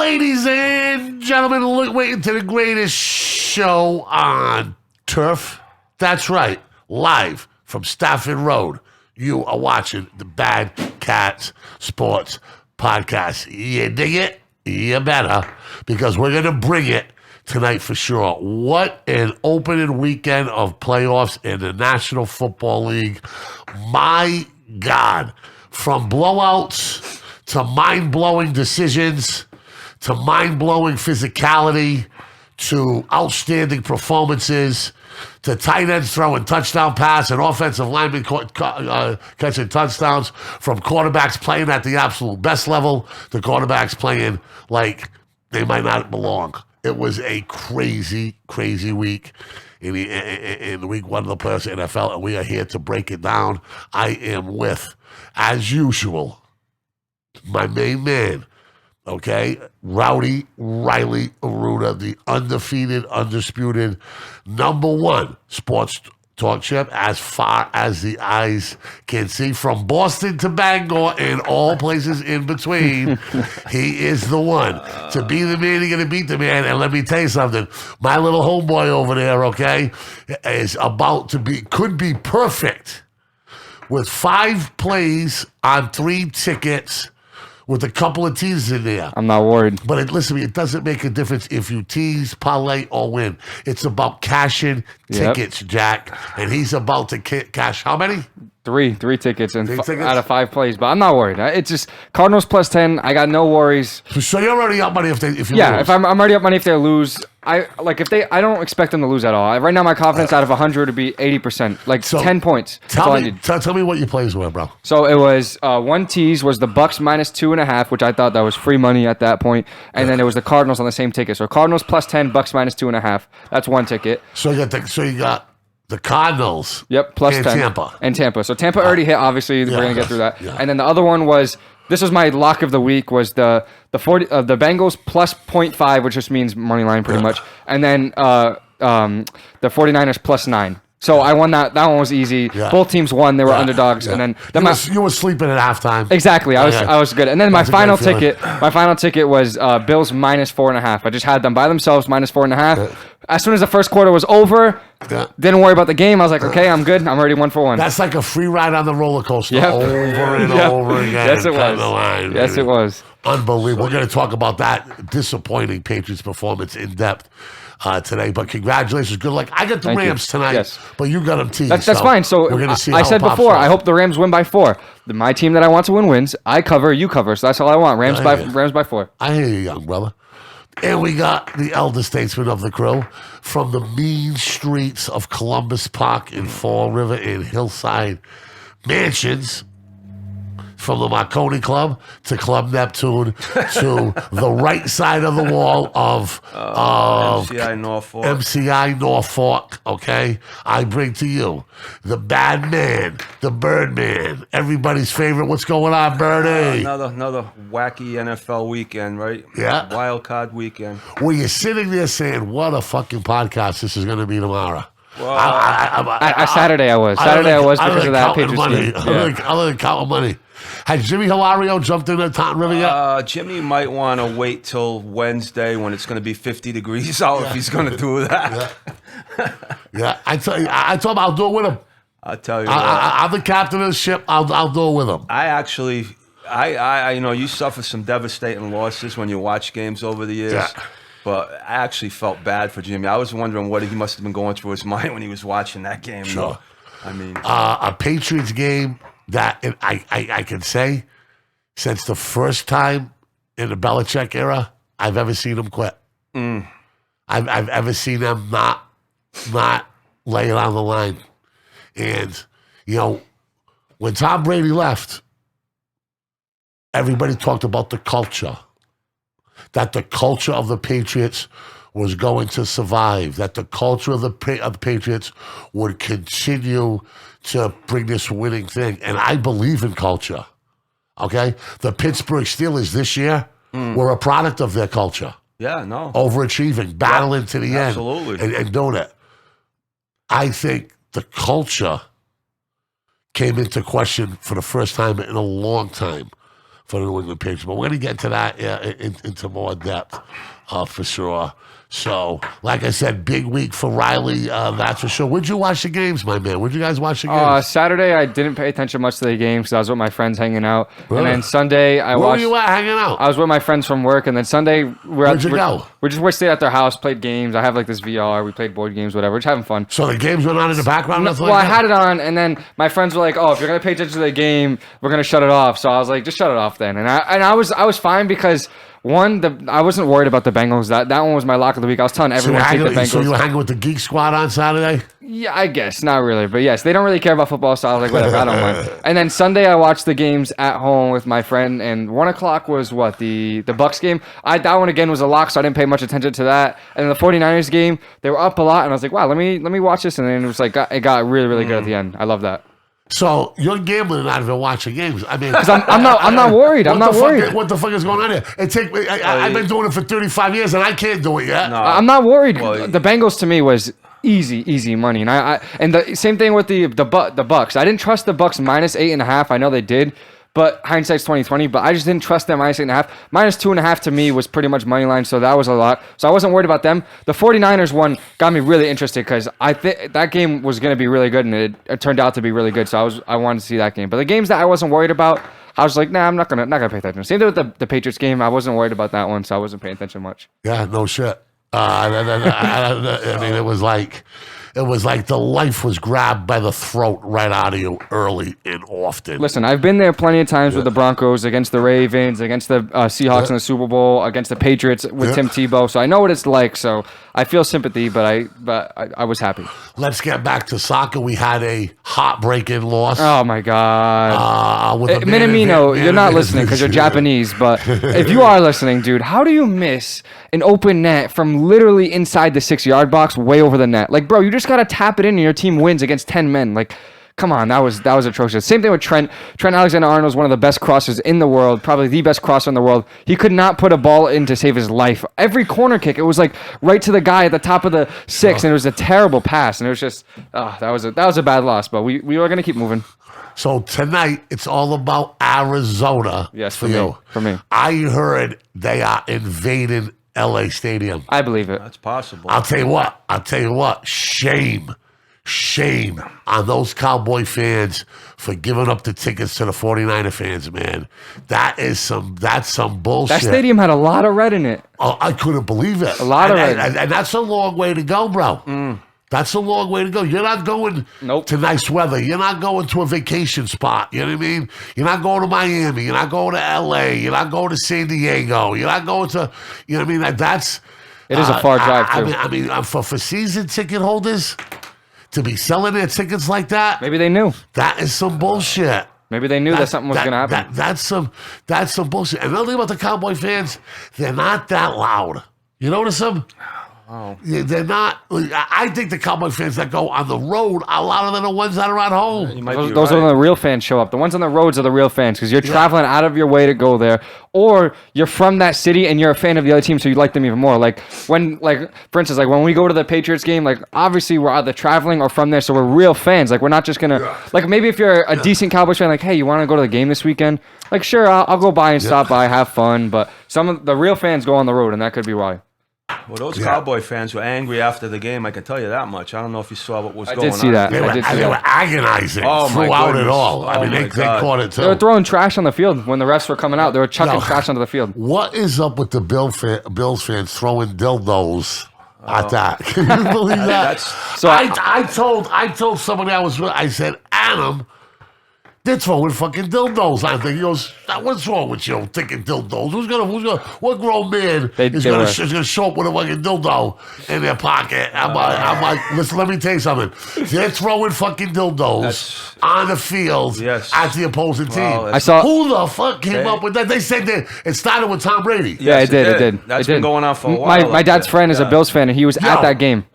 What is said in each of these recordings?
Ladies and gentlemen, waiting to the greatest show on turf. That's right, live from Stafford Road. You are watching the BadCatz Sports Podcast. You dig it? You better, because we're going to bring it tonight for sure. What an opening weekend of playoffs in the National Football League. My God, from blowouts to mind-blowing decisions, to mind-blowing physicality, to outstanding performances, to tight ends throwing touchdown pass and offensive linemen catching touchdowns, from quarterbacks playing at the absolute best level to quarterbacks playing like they might not belong. It was a crazy, crazy week in week one of the playoffs of the NFL, and we are here to break it down. I am with, as usual, my main man, okay, Rowdy Riley Arruda, the undefeated, undisputed #1 sports talk chip as far as the eyes can see, from Boston to Bangor and all places in between. He is the one. To be the man, you're going to beat the man. And let me tell you something. My little homeboy over there, okay, is about to be, could be perfect with 5 plays on 3 tickets with a couple of teases in there. I'm not worried. But listen to me, it doesn't make a difference if you tease, parlay, or win. It's about cashing tickets, Jack. And he's about to cash how many? 3 tickets and out of 5 plays, but I'm not worried. It's just Cardinals plus 10. I got no worries. So you're already up money if you lose. If I'm already up money if they lose. I don't expect them to lose at all. Right now, my confidence out of 100 would be 80%, like 10 points. Tell me what your plays were, bro. So it was one tease was the Bucks minus 2.5, which I thought that was free money at that point, and then it was the Cardinals on the same ticket. So Cardinals plus 10, Bucks minus 2.5. That's one ticket. So you got the Cardinals. Yep, plus and 10. Tampa. So Tampa already hit, obviously. We're going to get through that. Yeah. And then the other one was, this was my lock of the week, was the Bengals plus 0.5, which just means money line pretty much. And then the 49ers plus 9. So I won that. That one was easy. Yeah. Both teams won. They were underdogs. Yeah. And then you were sleeping at halftime. Exactly. I was good. And then my final ticket was Bills minus 4.5. I just had them by themselves minus 4.5. Yeah. As soon as the first quarter was over, didn't worry about the game. I was like, okay, I'm good. I'm already 1 for 1. That's like a free ride on the roller coaster over and over again. Yes, it was. Yes, it was. Unbelievable. We're going to talk about that disappointing Patriots performance in depth today. But congratulations. Good luck. I got the Rams tonight, but you got them teased. That's fine. So we're going to see. I said before, I hope the Rams win by 4. My team that I want to win wins. I cover, you cover. So that's all I want. Rams by 4. I hear you, young brother. And we got the elder statesman of the crew from the mean streets of Columbus Park in Fall River and Hillside Mansions, from the Marconi Club to Club Neptune to the right side of the wall of MCI Norfolk, okay? I bring to you the bad man, the Birdman, everybody's favorite. What's going on, Birdie? Another wacky NFL weekend, right? Yeah. Wild card weekend. Well, you're sitting there saying, what a fucking podcast this is going to be tomorrow. Well, Saturday I was because of that Patriots game. Other than counting money. Has Jimmy Hilario jumped in the Taunton River yet? Jimmy might want to wait till Wednesday when it's going to be 50 degrees out if he's going to do that. Yeah. I told him I'll do it with him. I'll tell you I'm the captain of the ship. I'll do it with him. I you suffer some devastating losses when you watch games over the years. Yeah. But I actually felt bad for Jimmy. I was wondering what he must have been going through his mind when he was watching that game. Sure. I mean, a Patriots game that I can say, since the first time in the Belichick era, I've ever seen him quit. I've ever seen him not lay it on the line. And, when Tom Brady left, everybody talked about the culture. That the culture of the Patriots was going to survive, that the culture of the Patriots would continue to bring this winning thing. And I believe in culture, okay? The Pittsburgh Steelers this year were a product of their culture. Yeah, no. Overachieving, battling to the end. Absolutely. And doing it. I think the culture came into question for the first time in a long time for the New England Patriots. But we're going to get to that into more depth for sure. So, like I said, big week for Riley. That's for sure. Where'd you watch the games, my man? Where'd you guys watch the games? Saturday, I didn't pay attention much to the game because I was with my friends hanging out. Really? And then Sunday, Where were you at hanging out? I was with my friends from work. And then Sunday, Where'd you go? We stayed at their house, played games. I have like this VR. We played board games, whatever. We're just having fun. So the games went on in the background? I had it on, and then my friends were like, "Oh, if you're gonna pay attention to the game, we're gonna shut it off." So I was like, "Just shut it off then." And I was fine because I wasn't worried about the Bengals. That one was my lock of the week. I was telling everyone to take the Bengals. So you were hanging with the Geek Squad on Saturday? Yeah, I guess not really, but yes, they don't really care about football, so I was like, whatever, I don't mind. And then Sunday, I watched the games at home with my friend, and 1:00 was what the Bucs game. That one again was a lock, so I didn't pay much attention to that. And then the 49ers game, they were up a lot, and I was like, wow, let me watch this, and then it was like it got really really good at the end. I love that. So you're gambling and not even watching games. I mean, because I'm not worried. I'm not worried. What the fuck is going on here? I've been doing it for 35 years and I can't do it yet. No. I'm not worried. Well, the Bengals to me was easy money, and the same thing with the Bucs. I didn't trust the Bucs -8.5. I know they did. But hindsight's 20/20. But I just didn't trust them -8.5. -2.5 to me was pretty much money line, so that was a lot. So I wasn't worried about them. The 49ers one got me really interested because I think that game was going to be really good, and it turned out to be really good. So I wanted to see that game. But the games that I wasn't worried about, I was like, nah, I'm not gonna pay attention. Same thing with the Patriots game. I wasn't worried about that one, so I wasn't paying attention much. Yeah, no shit. I mean, it was like the life was grabbed by the throat right out of you early and often. Listen, I've been there plenty of times with the Broncos, against the Ravens, against the Seahawks in the Super Bowl, against the Patriots with Tim Tebow. So I know what it's like. So I feel sympathy, but I was happy. Let's get back to soccer. We had a heartbreaking loss. Oh my God! Minamino, you're not listening because you're Japanese. But if you are listening, dude, how do you miss an open net from literally inside the 6-yard box, way over the net? Like, bro, you just gotta tap it in, and your team wins against 10 men. Like, come on, that was atrocious. Same thing with Trent. Trent Alexander-Arnold is one of the best crossers in the world, probably the best crosser in the world. He could not put a ball in to save his life. Every corner kick, it was like right to the guy at the top of the 6, and it was a terrible pass. And it was just, that was a bad loss. But we were gonna keep moving. So tonight, it's all about Arizona. Yes, for me. For me, I heard they are invading LA Stadium. I believe it. That's possible. I'll tell you what. Shame on those Cowboy fans for giving up the tickets to the 49er fans, man. That's some bullshit. That stadium had a lot of red in it. Oh, I couldn't believe it. A lot of red. And that's a long way to go, bro. That's a long way to go. You're not going to nice weather. You're not going to a vacation spot. You know what I mean? You're not going to Miami. You're not going to LA. You're not going to San Diego. You're not going to, you know what I mean? It is a far drive, too. I mean, for season ticket holders to be selling their tickets like that. Maybe they knew. That is some bullshit. Maybe they knew that something was going to happen. That's some bullshit. And another thing about the Cowboy fans, they're not that loud. You notice them? Oh. They're not. I think the Cowboy fans that go on the road are louder than the ones that are at home. Those are when the real fans show up. The ones on the roads are the real fans because you're traveling out of your way to go there, or you're from that city and you're a fan of the other team, so you like them even more. Like for instance, like when we go to the Patriots game, like obviously we're either traveling or from there, so we're real fans. Like we're not just gonna like maybe if you're a decent Cowboys fan, like hey, you want to go to the game this weekend? Like sure, I'll go by and stop by, have fun. But some of the real fans go on the road, and that could be why. Well, those Cowboy fans were angry after the game. I can tell you that much. I don't know if you saw what was going on. I did see that. They were agonizing throughout it all. I mean, they caught it too. They were throwing trash on the field when the refs were coming out. They were chucking trash onto the field. What is up with the Bills fans throwing dildos at that? Can you believe that? I told somebody I was with, I said, Adam, they're throwing fucking dildos. I think he goes, what's wrong with you thinking dildos? What grown man is gonna show up with a fucking dildo in their pocket? I'm like, listen, let me tell you something. They're throwing fucking dildos on the field at the opposing team. I saw who the fuck came up with that? They said that it started with Tom Brady. Yeah, it did. That's been going on for a while. My dad's friend is a Bills fan, and he was at that game.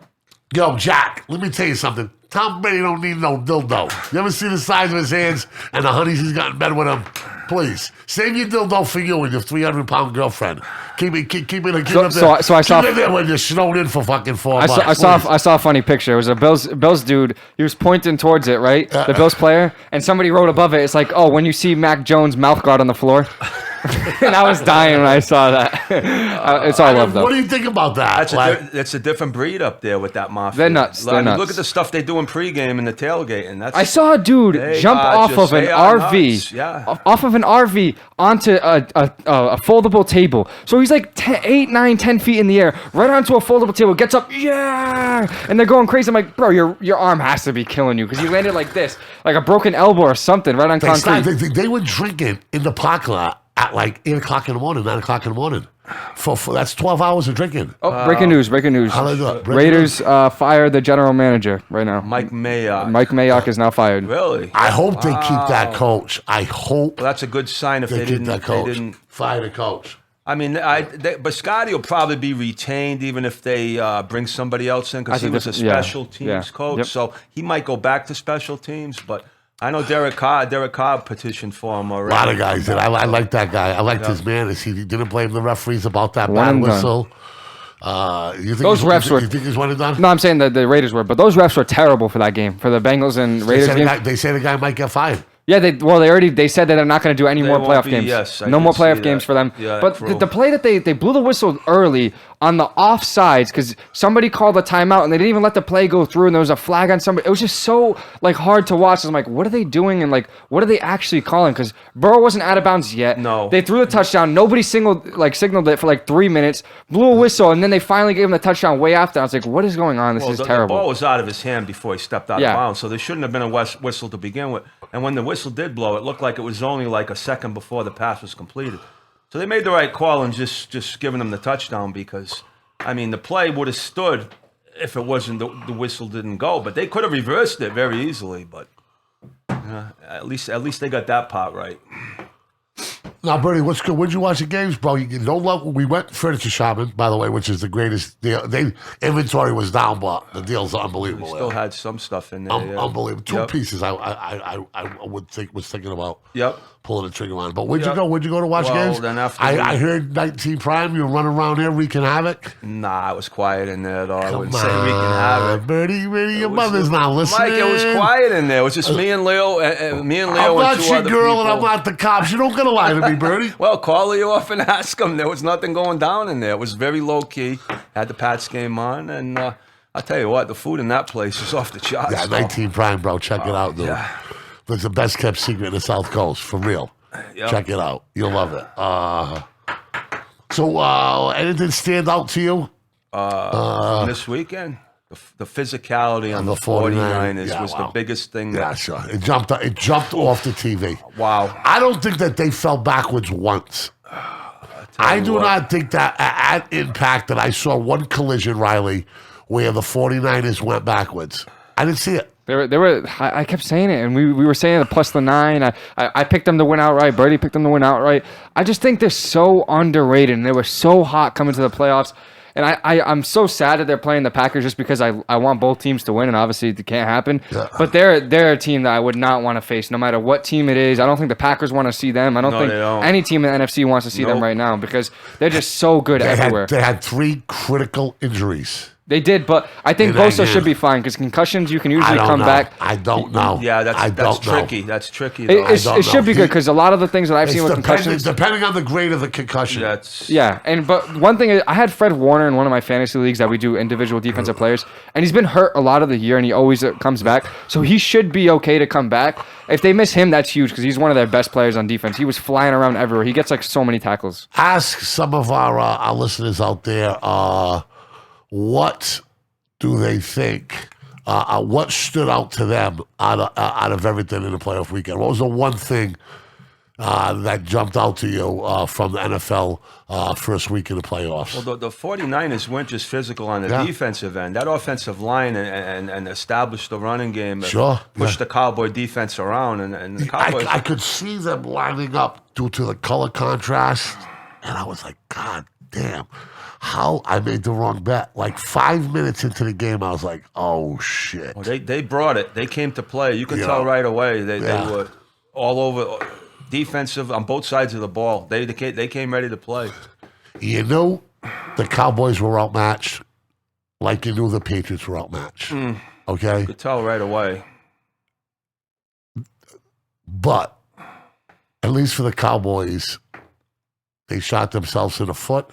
Yo, Jack, let me tell you something. Tom Brady don't need no dildo. You ever see the size of his hands and the honeys he's got in bed with him? Please save your dildo for you and your 300-pound girlfriend. Keep it there when you're snowed in for fucking 4 months. I saw a funny picture. It was a Bills dude. He was pointing towards it, right? The Bills player, and somebody wrote above it. It's like, oh, when you see Mac Jones' mouth guard on the floor. And I was dying when I saw that. It's all love, though. What do you think about that? That's a different breed up there with that mafia. They're nuts. They're nuts. Look at the stuff they do in pregame and the tailgate, and I saw a dude jump off of an RV, off of an RV onto a foldable table. So he's like 8, 9, 10 feet in the air, right onto a foldable table. Gets up, and they're going crazy. I'm like, bro, your arm has to be killing you because he landed like this, like a broken elbow or something, right on concrete. They were drinking in the parking lot at like 8 o'clock in the morning, 9 o'clock in the morning. For that's 12 hours of drinking. Oh, breaking news! How they do it? Raiders fire the general manager right now. Mike Mayock. Mike Mayock is now fired. Really? I hope they keep that coach. I hope. Well, that's a good sign if they keep didn't. That coach. They didn't fire the coach. I mean, Biscotti will probably be retained even if they bring somebody else in because he was a special teams coach. So he might go back to special teams, but. I know Derek Carr petitioned for him already. A lot of guys did. I like that guy. I liked his manners. He didn't blame the referees about that bad whistle. You think those refs were. You think he's one and done? No, I'm saying that the Raiders were, but those refs were terrible for that game, for the Bengals and Raiders game. They say the guy might get fired. Yeah, they said that they're not going to do any more playoff games. Yes, no more playoff games for them. Yeah, but the play that they blew the whistle early on the offsides because somebody called a timeout and they didn't even let the play go through and there was a flag on somebody. It was just so like hard to watch. I'm like, what are they doing and like what are they actually calling? Because Burrow wasn't out of bounds yet. No, they threw the touchdown. Nobody signaled it for like 3 minutes. Blew a whistle and then they finally gave him the touchdown way after. I was like, what is going on? This is terrible. The ball was out of his hand before he stepped out of bounds, so there shouldn't have been a whistle to begin with. And when the whistle did blow, it looked like it was only like a second before the pass was completed. So they made the right call in just giving him the touchdown because, I mean, the play would have stood if it wasn't the whistle didn't go. But they could have reversed it very easily. But at least they got that part right. Now, Birdie, what's good? When'd you watch the games, bro? We went furniture shopping, by the way, which is the greatest deal. Inventory was down, but the deal's unbelievable. We still had some stuff in there. Unbelievable. Two pieces I was thinking about pulling the trigger on. But where'd you go? Where'd you go to watch games? Then after I heard 19 Prime, you were running around here wreaking havoc. Nah, it was quiet in there at all. I wouldn't say wreaking havoc. Birdie, your mother's not listening. Mike, it was quiet in there. It was just me and Leo. I'm not your girl and I'm not the cops. You don't gotta lie to me, Birdie. Well, call Leo up and ask him. There was nothing going down in there. It was very low key. Had the Pats game on, and I'll tell you what, the food in that place is off the charts. Yeah, 19 Prime, bro. Check it out, dude. Yeah. It's the best kept secret in the South Coast, for real. Yep. Check it out. You'll love it. So, anything stand out to you? This weekend? The physicality on the 49ers was the biggest thing. Yeah, sure. It jumped off the TV. Wow. I don't think that they fell backwards once. I do not think that at Impact that I saw one collision, Riley, where the 49ers went backwards. I didn't see it. They were. I kept saying it, and we were saying it plus the 9. I picked them to win outright. Birdie picked them to win outright. I just think they're so underrated, and they were so hot coming to the playoffs. And I'm so sad that they're playing the Packers just because I want both teams to win, and obviously it can't happen. Yeah. But they're a team that I would not want to face, no matter what team it is. I don't think the Packers want to see them. I don't think any team in the NFC wants to see them right now because they're just so good everywhere. They had 3 critical injuries. They did, but I think Bosa should be fine because concussions, you can usually come back. I don't know. Yeah, that's tricky. That's tricky, though. It should be good because a lot of the things that I've seen with concussions. Depending on the grade of the concussion. But one thing is, I had Fred Warner in one of my fantasy leagues that we do individual defensive players, and he's been hurt a lot of the year, and he always comes back. So he should be okay to come back. If they miss him, that's huge because he's one of their best players on defense. He was flying around everywhere. He gets like so many tackles. Ask some of our listeners out there, what do they think? What stood out to them out of everything in the playoff weekend? What was the one thing that jumped out to you from the NFL first week of the playoffs? Well, the 49ers weren't just physical on the defensive end. That offensive line and established the running game. Pushed the Cowboy defense around. And the Cowboys... I could see them lining up due to the color contrast. And I was like, God damn, how I made the wrong bet. Like 5 minutes into the game, I was like, oh, shit. Well, they brought it. They came to play. You could tell right away. They were all over, defensive on both sides of the ball. They came ready to play. You knew the Cowboys were outmatched like you knew the Patriots were outmatched. Okay? You could tell right away. But at least for the Cowboys, they shot themselves in the foot.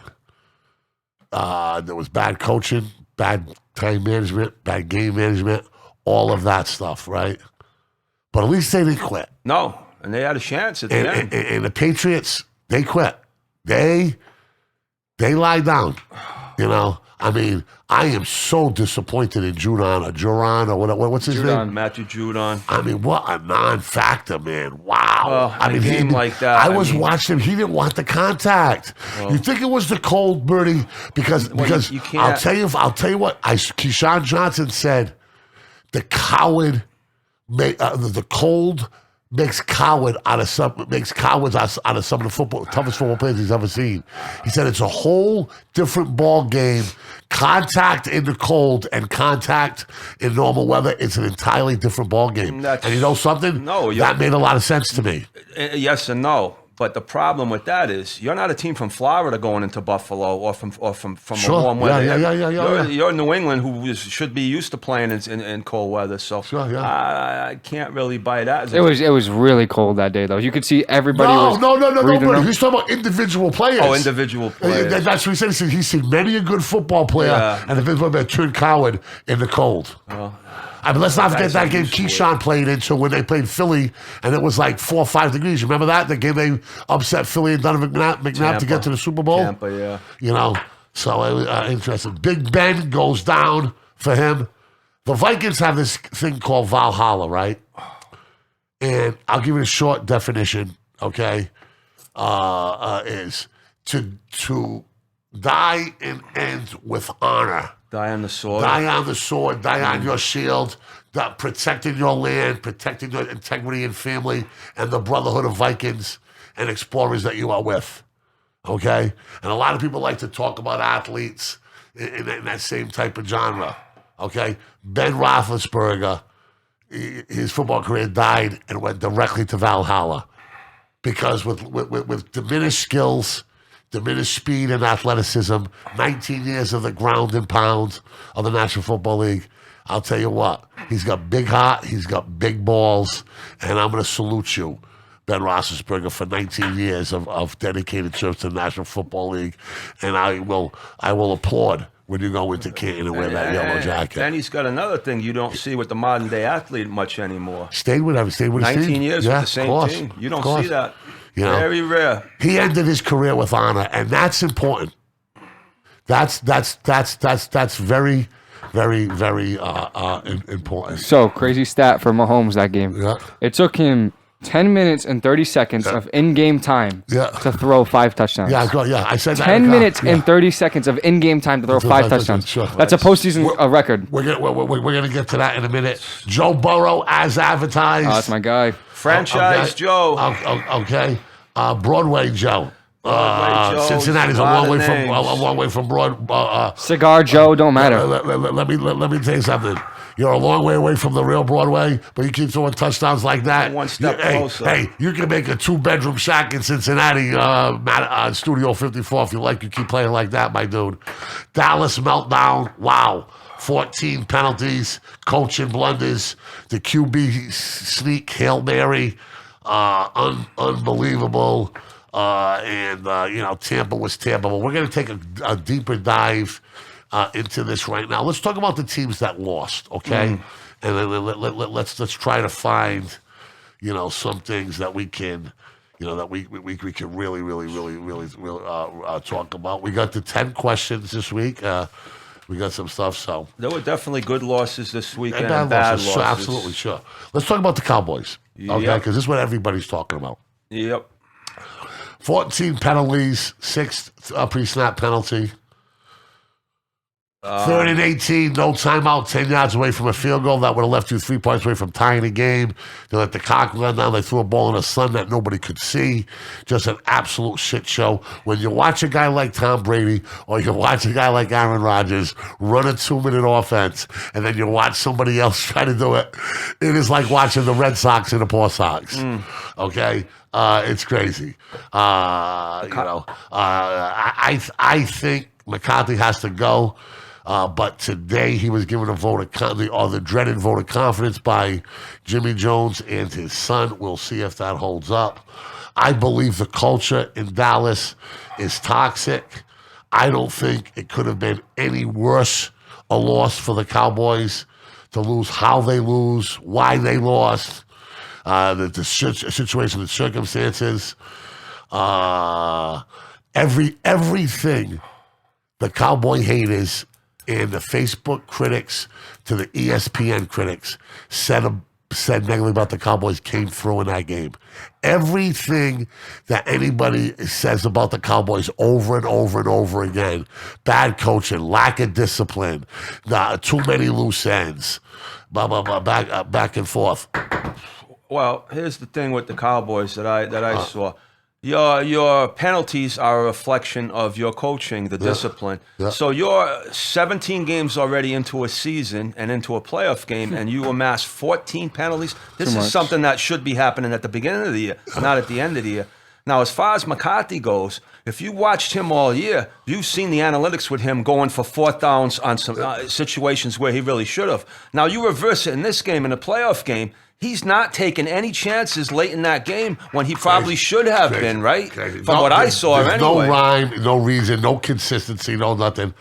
There was bad coaching, bad time management, bad game management, all of that stuff, right? But at least they didn't quit. No, and they had a chance at the end. And the Patriots, they quit. They lied down, you know. I mean, I am so disappointed in Judon or what's his name? Matthew Judon. I mean, what a non-factor, man. Wow. Well, I mean, game like that. I was watching him. He didn't want the contact. Well, you think it was the cold, Birdie? Because you can't. I'll tell you what. Keyshawn Johnson said, the coward, the cold makes cowards out of some of the toughest football players he's ever seen. He said it's a whole different ball game. Contact in the cold and contact in normal weather, it's an entirely different ball game. And you know something? No, that made a lot of sense to me. Yes and no. But the problem with that is you're not a team from Florida going into Buffalo or from Sure. a warm weather. Yeah. You're New England, who should be used to playing in cold weather. So I can't really buy that. It was really cold that day, though. You could see everybody. No. He's talking about individual players. Oh, individual players. That's what he said. He's seen many a good football player and a individual player turn coward in the cold. I mean, let's not forget that game Keyshawn played into when they played Philly, and it was like 4 or 5 degrees. You remember that? The game they upset Philly and Donovan McNabb to get to the Super Bowl? Tampa, yeah. You know, so interesting. Big Ben goes down for him. The Vikings have this thing called Valhalla, right? And I'll give you a short definition, okay? Is to die and end with honor. Die on the sword. Die on the sword. Die on your shield. Protecting your land, protecting your integrity and family, and the brotherhood of Vikings and explorers that you are with. Okay? And a lot of people like to talk about athletes in that same type of genre. Okay? Ben Roethlisberger, his football career died and went directly to Valhalla. Because with diminished skills, diminished speed and athleticism, 19 years of the ground and pound of the National Football League, I'll tell you what, he's got big heart, he's got big balls, and I'm going to salute you, Ben Roethlisberger, for 19 years of dedicated service to the National Football League, and I will applaud when you go into Canton and wear that yellow jacket. Then he's got another thing you don't see with the modern day athlete much anymore. Stayed with his team. 19 years with the same team. You don't see that. You know, very rare. He ended his career with honor, and that's important. That's very, very, very important. So, crazy stat for Mahomes that game. Yeah. It took him 10 minutes and 30 seconds of in-game time to throw 5 touchdowns. I said that. 10 minutes and 30 seconds of in-game time to throw 5 touchdowns. Sure. That's a postseason record. We're gonna get to that in a minute. Joe Burrow as advertised. Oh, that's my guy. Franchise Joe. Okay. Broadway Joe. Cincinnati's a long way from Broad. Cigar Joe don't matter. Let me tell you something. You're a long way away from the real Broadway, but you keep throwing touchdowns like that. One step closer. Hey, you can make a 2-bedroom shack in Cincinnati, Studio 54 if you like. You keep playing like that, my dude. Dallas meltdown. Wow. 14 penalties, coaching blunders, the QB sneak, Hail Mary, unbelievable. Tampa was Tampa. But we're going to take a deeper dive into this right now. Let's talk about the teams that lost, okay? And then let's try to find, some things that we can, that we can really talk about. We got the 10 questions this week. We got some stuff, so. There were definitely good losses this weekend and bad losses. Sure, absolutely, sure. Let's talk about the Cowboys, okay? Because this is what everybody's talking about. Yep. 14 penalties, 6th pre-snap penalty. 3rd and 18, no timeout, 10 yards away from a field goal. That would have left you 3 points away from tying the game. They let the clock run down. They threw a ball in the sun that nobody could see. Just an absolute shit show. When you watch a guy like Tom Brady or you watch a guy like Aaron Rodgers run a 2-minute offense and then you watch somebody else try to do it, it is like watching the Red Sox and the Poor Sox. Okay? It's crazy. I think McCarthy has to go. But today he was given a vote of the dreaded vote of confidence by Jimmy Jones and his son. We'll see if that holds up. I believe the culture in Dallas is toxic. I don't think it could have been any worse a loss for the Cowboys to lose how they lose, why they lost, the situation, the circumstances, everything the Cowboy haters and the Facebook critics to the ESPN critics said negatively about the Cowboys came through in that game. Everything that anybody says about the Cowboys over and over and over again, bad coaching, lack of discipline, too many loose ends, blah, blah, blah, back and forth. Well, here's the thing with the Cowboys that I saw. Your penalties are a reflection of your coaching, the discipline. Yeah. So you're 17 games already into a season and into a playoff game, and you amass 14 penalties. This is something that should be happening at the beginning of the year, not at the end of the year. Now, as far as McCarthy goes, if you watched him all year, you've seen the analytics with him going for 4th downs on some situations where he really should have. Now, you reverse it in this game, in a playoff game. He's not taking any chances late in that game when he probably should have been, right? From what I saw, anyway. No rhyme, no reason, no consistency, no nothing.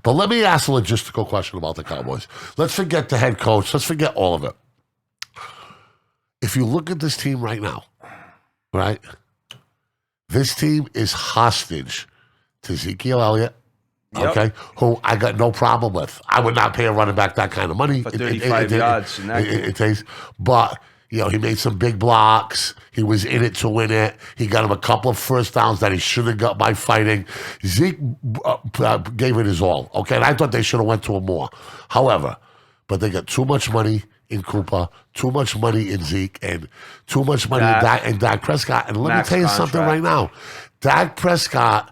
But let me ask a logistical question about the Cowboys. Let's forget the head coach. Let's forget all of it. If you look at this team right now, right? This team is hostage to Ezekiel Elliott. Okay, who I got no problem with. I would not pay a running back that kind of money. For 35 yards in that game. It takes, but, he made some big blocks. He was in it to win it. He got him a couple of first downs that he should have got by fighting. Zeke gave it his all, okay? And I thought they should have went to him more. However, but they got too much money in Cooper, too much money in Zeke, and too much money in Dak Prescott. And let me tell you something right now. Dak Prescott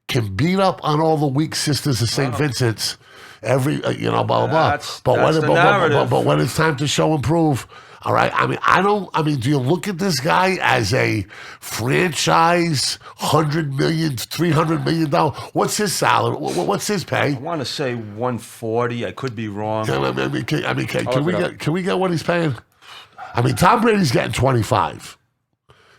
can beat up on all the weak sisters of St. Vincent's, blah, blah, blah. But when it's time to show and prove, all right, do you look at this guy as a franchise, $100 million, $300 million? What's his salary? What's his pay? I want to say 140. I could be wrong. Can we get what he's paying? Tom Brady's getting 25.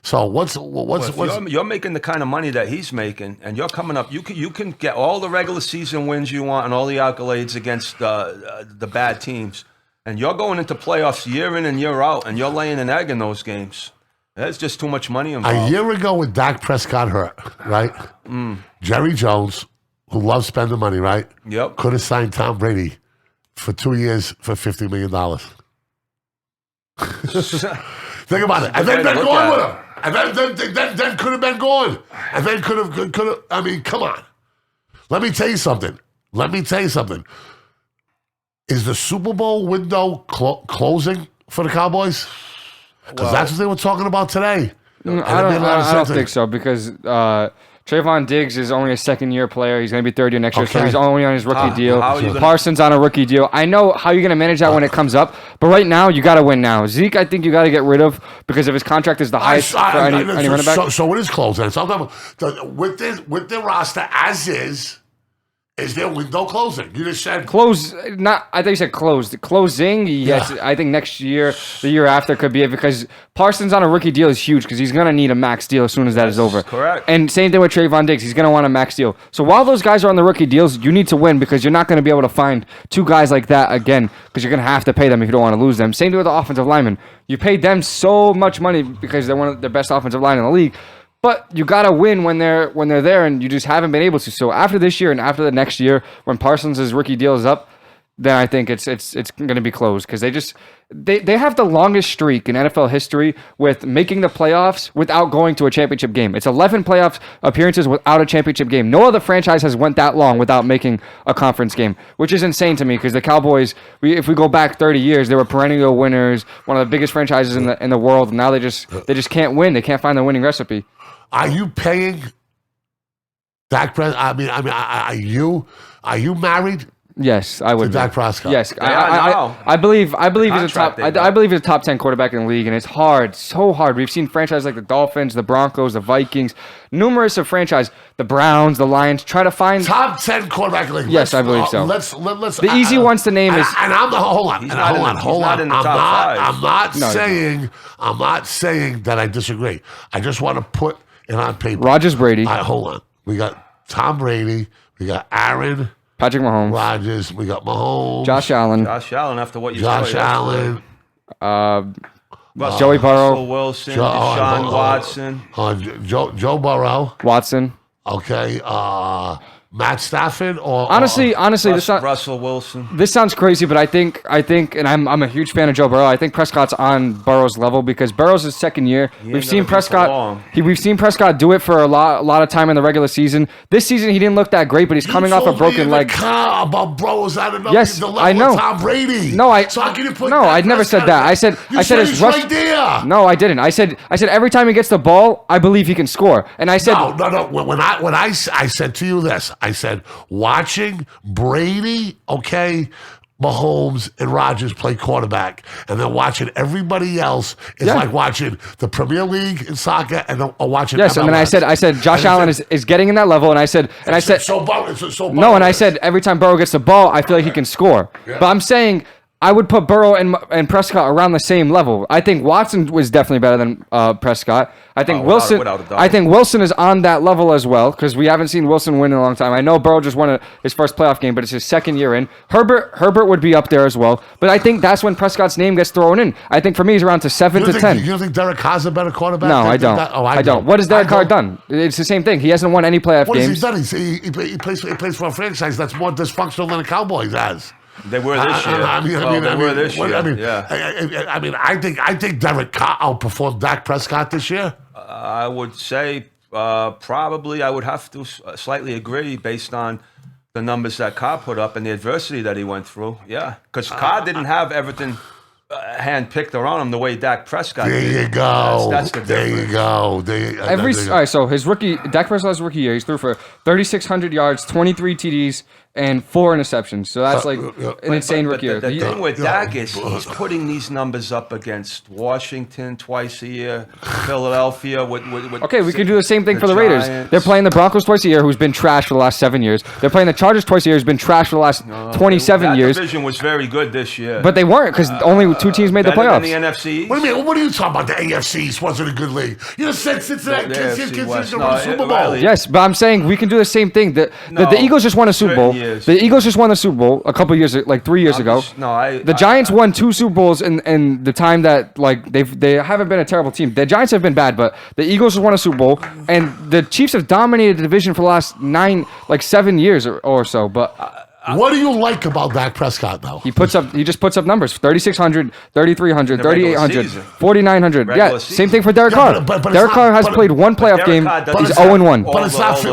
So what's you're making the kind of money that he's making, and you're coming up. You can get all the regular season wins you want and all the accolades against the bad teams, and you're going into playoffs year in and year out, and you're laying an egg in those games. There's just too much money involved. A year ago, when Dak Prescott hurt, right? Jerry Jones, who loves spending money, right? Yep. Could have signed Tom Brady for 2 years for $50 million. Think about it. And then been going with him. And then could have been going. And then could have, come on. Let me tell you something. Is the Super Bowl window closing for the Cowboys? Because that's what they were talking about today. I don't think so, because Trayvon Diggs is only a second-year player. He's going to be third year next year, so he's only on his rookie deal. Parsons on a rookie deal. I know how you're going to manage that when it comes up, but right now, you got to win now. Zeke, I think you got to get rid of because if his contract is the highest for any running back. So it is closing. So I'm talking about with the roster as is their window closing? You just said close. I think you said closed. Closing. Yes, yeah. I think next year, the year after could be it because Parsons on a rookie deal is huge because he's gonna need a max deal as soon as that is over. Correct. And same thing with Trayvon Diggs. He's gonna want a max deal. So while those guys are on the rookie deals, you need to win because you're not gonna be able to find two guys like that again because you're gonna have to pay them if you don't want to lose them. Same thing with the offensive linemen. You paid them so much money because they're one of the best offensive line in the league. But you gotta win when they're there, and you just haven't been able to. So after this year and after the next year, when Parsons' rookie deal is up, then I think it's going to be closed because they have the longest streak in NFL history with making the playoffs without going to a championship game. It's 11 playoff appearances without a championship game. No other franchise has went that long without making a conference game, which is insane to me because the Cowboys, if we go back 30 years, they were perennial winners, one of the biggest franchises in the world. And now they just can't win. They can't find the winning recipe. Are you paying Dak Prescott? Are you married? Yes, I would. To Dak Prescott. Yes, Yeah, I believe he's a top. I believe he's a top 10 quarterback in the league, and it's hard, so hard. We've seen franchises like the Dolphins, the Broncos, the Vikings, numerous of franchises, the Browns, the Lions, try to find top 10 quarterback in the league. Yes, I believe so. Let's. The easy ones to name is. And I'm hold on. I'm not saying that I disagree. I just want to put it on paper. Rodgers, Brady. Hold on. We got Tom Brady. We got Aaron. Patrick Mahomes. Rodgers. We got Mahomes. Josh Allen. After what you said. Josh Allen. Joey Burrow. Russell Wilson. Deshaun Watson. Joe Burrow. Watson. Okay. Matt Stafford or honestly, Russell Wilson. This sounds crazy, but I think, and I'm a huge fan of Joe Burrow. I think Prescott's on Burrow's level because Burrow's his second year. We've seen Prescott do it for a lot of time in the regular season. This season he didn't look that great, but he's coming off a broken leg. About Burrows, I don't know. Yes, the level I know. Of Tom Brady. So how can you put I never said that. I said his rush. Right there. No, I didn't. I said every time he gets the ball, I believe he can score. And I said no. When I said to you this. I said, watching Brady, Mahomes and Rodgers play quarterback, and then watching everybody else is like watching the Premier League in soccer and watching. Yes, MLS. And then I said Josh Allen is getting in that level, and I said no, and I said every time Burrow gets the ball, I feel like he can score. Yeah. But I'm saying I would put Burrow and Prescott around the same level. I think Watson was definitely better than Prescott. I think Wilson. Without a doubt. I think Wilson is on that level as well because we haven't seen Wilson win in a long time. I know Burrow just won his first playoff game, but it's his second year in. Herbert would be up there as well, but I think that's when Prescott's name gets thrown in. I think for me he's around to 7 to 10. You don't think Derek Carr's a better quarterback? No, I don't. I don't. What has Derek Carr done? It's the same thing. He hasn't won any playoff games. What has he done? He plays for a franchise that's more dysfunctional than the Cowboys has. They were this year. I think Derek Carr outperformed Dak Prescott this year. I would say probably I would have to slightly agree based on the numbers that Carr put up and the adversity that he went through. Yeah, because Carr didn't have everything hand-picked around him the way Dak Prescott did. There you go. That's the difference. There you go. All right, so Dak Prescott's rookie year, he's threw for 3,600 yards, 23 TDs, and 4 interceptions. So that's like an insane rookie year. The thing with Dak is he's putting these numbers up against Washington twice a year, Philadelphia. With we can do the same thing for the Raiders. They're playing the Broncos twice a year, who's been trash for the last 7 years. They're playing the Chargers twice a year, who's been trash for the last 27 years. That division was very good this year. But they weren't because only 2 teams made the playoffs. The NFC. What do you mean? What are you talking about? The AFC East wasn't a good league. You just said Cincinnati kids won the Super Bowl. Yes, but I'm saying we can do the same thing. The Eagles just won a Super Bowl. The Eagles just won the Super Bowl a couple years, like 3 years ago. The Giants won 2 Super Bowls in the time that they haven't been a terrible team. The Giants have been bad, but the Eagles just won a Super Bowl, and the Chiefs have dominated the division for the last 7 years or so. But what do you like about Dak Prescott, though? He just puts up numbers: 3,600, 3,300, 3,800, 4,900. Yeah, same thing for Derek Carr. Derek Carr has played 1 playoff game. He's 0-1.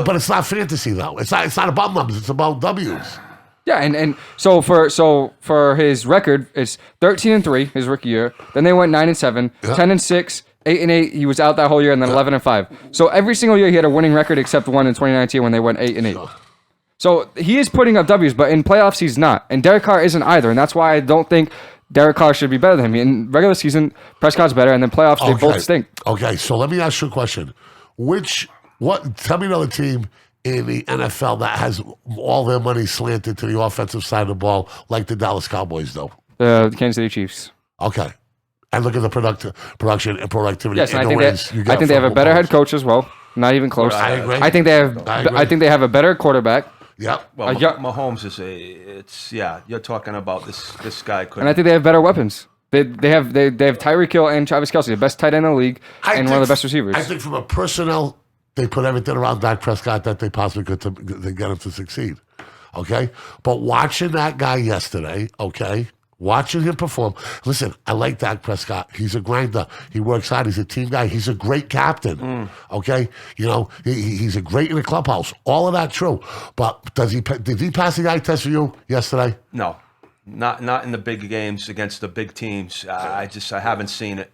But it's not fantasy, though. It's not about numbers. It's about W's. Yeah, and so for his record, it's 13-3 his rookie year. Then they went 9-7, 10-6, 8-8. He was out that whole year, and then 11-5. So every single year he had a winning record except one in 2019 when they went 8-8. So he is putting up W's, but in playoffs he's not, and Derek Carr isn't either, and that's why I don't think Derek Carr should be better than him. In regular season, Prescott's better, and then playoffs they both stink. Okay, so let me ask you a question. Tell me another team in the NFL that has all their money slanted to the offensive side of the ball like the Dallas Cowboys do? The Kansas City Chiefs. Okay. And look at the production and productivity. Yes, and I think they have a better head coach as well. Not even close. I agree. I think they have a better quarterback. Yep. Well, Mahomes is you're talking about this guy. And I think they have better weapons. They have Tyreek Hill and Travis Kelce, the best tight end in the league, and one of the best receivers. I think from a personnel, they put everything around Dak Prescott that they possibly could to get him to succeed. Okay? But watching that guy yesterday, okay? Watching him perform. Listen, I like Dak Prescott. He's a grinder. He works hard. He's a team guy. He's a great captain. Okay? You know, he's a great in the clubhouse. All of that true. But did he pass the eye test for you yesterday? No. Not in the big games against the big teams. I haven't seen it.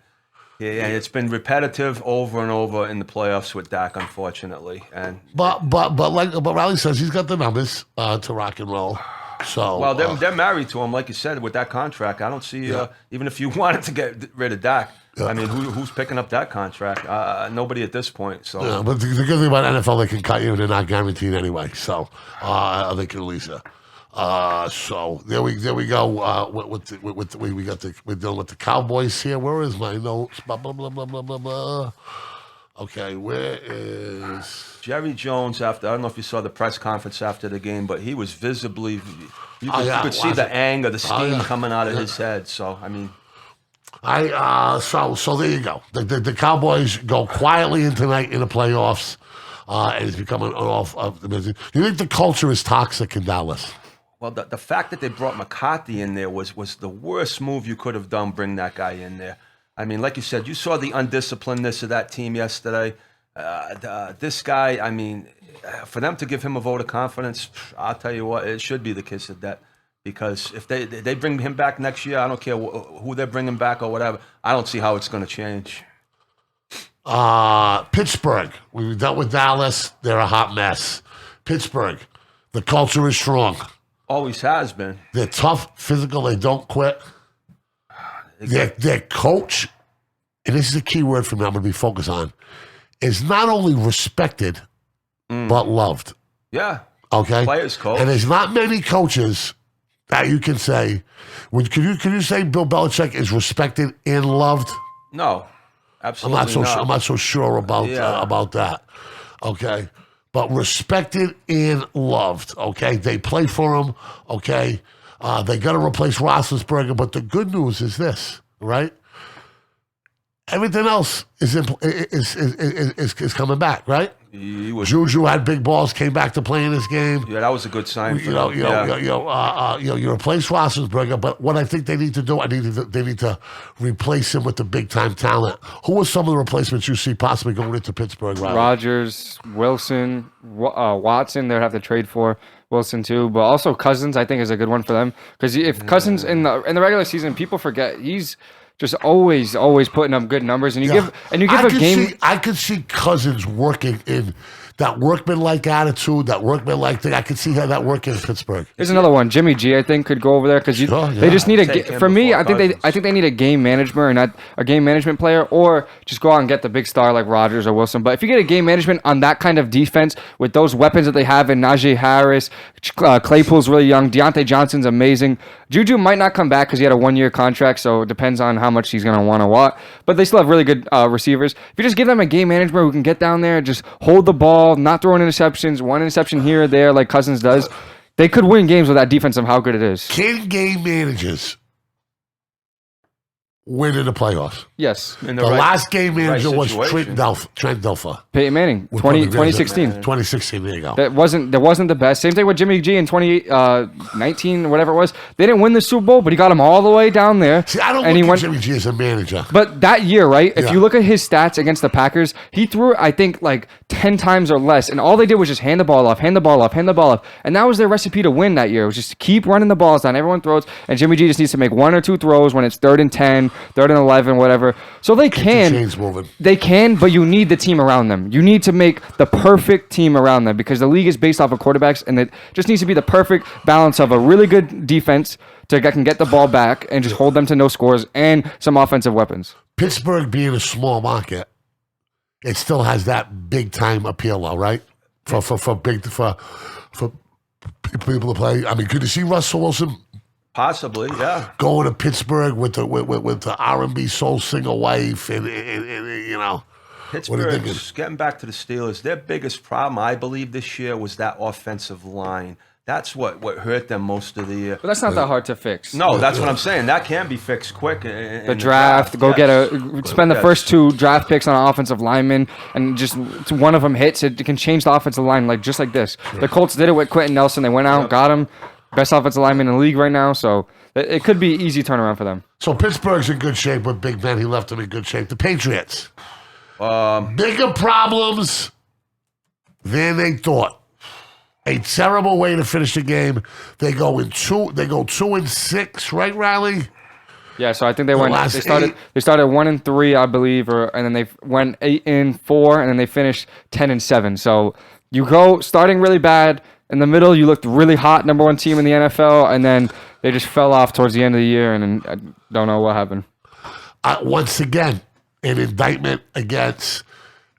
Yeah, it's been repetitive over and over in the playoffs with Dak, unfortunately. And but Riley says he's got the numbers to rock and roll. So well, they're married to him, like you said, with that contract. I don't see even if you wanted to get rid of Dak. I mean, who's picking up that contract? Nobody at this point. So yeah, but the good thing about NFL, they can cut you, and they're not guaranteed anyway. So they can release you. So there we go. We're dealing with the Cowboys here. Where is my notes? Blah blah blah blah blah blah blah. Okay, where is Jerry Jones? I don't know if you saw the press conference after the game, but he was visibly. You could see the anger, the steam coming out of his head. So I mean. So there you go. The Cowboys go quietly in tonight in the playoffs, and it's becoming an off of the business. Do you think the culture is toxic in Dallas? Well, the fact that they brought McCarthy in there was the worst move you could have done. Bring that guy in there. I mean, like you said, you saw the undisciplinedness of that team yesterday. This guy, I mean, for them to give him a vote of confidence, I'll tell you what, it should be the kiss of death. Because if they bring him back next year, I don't care who they're bringing back or whatever, I don't see how it's going to change. Pittsburgh, we dealt with Dallas. They're a hot mess. Pittsburgh, the culture is strong. Always has been. They're tough, physical, they don't quit. Their coach, and this is a key word for me I'm going to be focused on, is not only respected, but loved. Yeah. Okay? Players coach. And there's not many coaches that you can say. Can you say Bill Belichick is respected and loved? No. Absolutely not. I'm not so sure about that. Okay? But respected and loved. Okay? They play for him. Okay? They got to replace Roethlisberger, but the good news is this, right? Everything else is coming back, right? Juju had big balls, came back to play in this game. Yeah, that was a good sign. You replace Roethlisberger, but what I think they need to do, they need to replace him with the big time talent. Who are some of the replacements you see possibly going into Pittsburgh? Rodgers, Wilson, Watson. They'd have to trade for Wilson too, but also Cousins. I think is a good one for them because if Cousins in the regular season, people forget he's just always putting up good numbers, and you give a game. I could see Cousins working in that workman-like attitude, that workman-like thing. I could see how that working in Pittsburgh. There's another one. Jimmy G, I think, could go over there because they just need for me, I think they need a game manager or not a game management player, or just go out and get the big star like Rodgers or Wilson. But if you get a game management on that kind of defense with those weapons that they have in Najee Harris, Claypool's really young, Deontay Johnson's amazing. Juju might not come back because he had a 1-year contract, so it depends on how much he's going to want to walk. But they still have really good receivers. If you just give them a game manager who can get down there, just hold the ball, not throwing interceptions, one interception here or there like Cousins does, they could win games with that defense of how good it is. Can game managers win in the playoffs? Yes. The last game manager was Trent Dilfer. Peyton Manning, 2016. 2016, there you go. That wasn't the best. Same thing with Jimmy G in 2019, whatever it was. They didn't win the Super Bowl, but he got them all the way down there. See, I don't look at Jimmy G as a manager. But that year, right, if you look at his stats against the Packers, he threw, I think, like 10 times or less, and all they did was just hand the ball off. And that was their recipe to win that year. It was just keep running the balls down. Everyone throws, and Jimmy G just needs to make 1 or 2 throws when it's 3rd and 10, 3rd and 11, whatever. So they can, but you need the team around them. You need to make the perfect team around them because the league is based off of quarterbacks, and it just needs to be the perfect balance of a really good defense can get the ball back and just hold them to no scores and some offensive weapons. Pittsburgh being a small market, it still has that big time appeal, though, right? For people to play. I mean, could you see Russell Wilson? Possibly, yeah. Going to Pittsburgh with the R&B soul singer wife, and you know. Pittsburgh's getting back to the Steelers. Their biggest problem, I believe, this year was that offensive line. That's what hurt them most of the year. But that's not that hard to fix. No, that's what I'm saying. That can be fixed quick. The draft, spend the first 2 draft picks on an offensive lineman, and just one of them hits, it can change the offensive line just like this. The Colts did it with Quentin Nelson. They went out, got him, best offensive lineman in the league right now. So it could be easy turnaround for them. So Pittsburgh's in good shape with Big Ben. He left them in good shape. The Patriots, bigger problems than they thought. A terrible way to finish the game. They go 2-6, right, Riley? Yeah, so I think they started 1-3, I believe, and then they went 8-4, and then they finished 10-7. So you go starting really bad. In the middle, you looked really hot, number 1 team in the NFL, and then they just fell off towards the end of the year, and I don't know what happened. Once again, an indictment against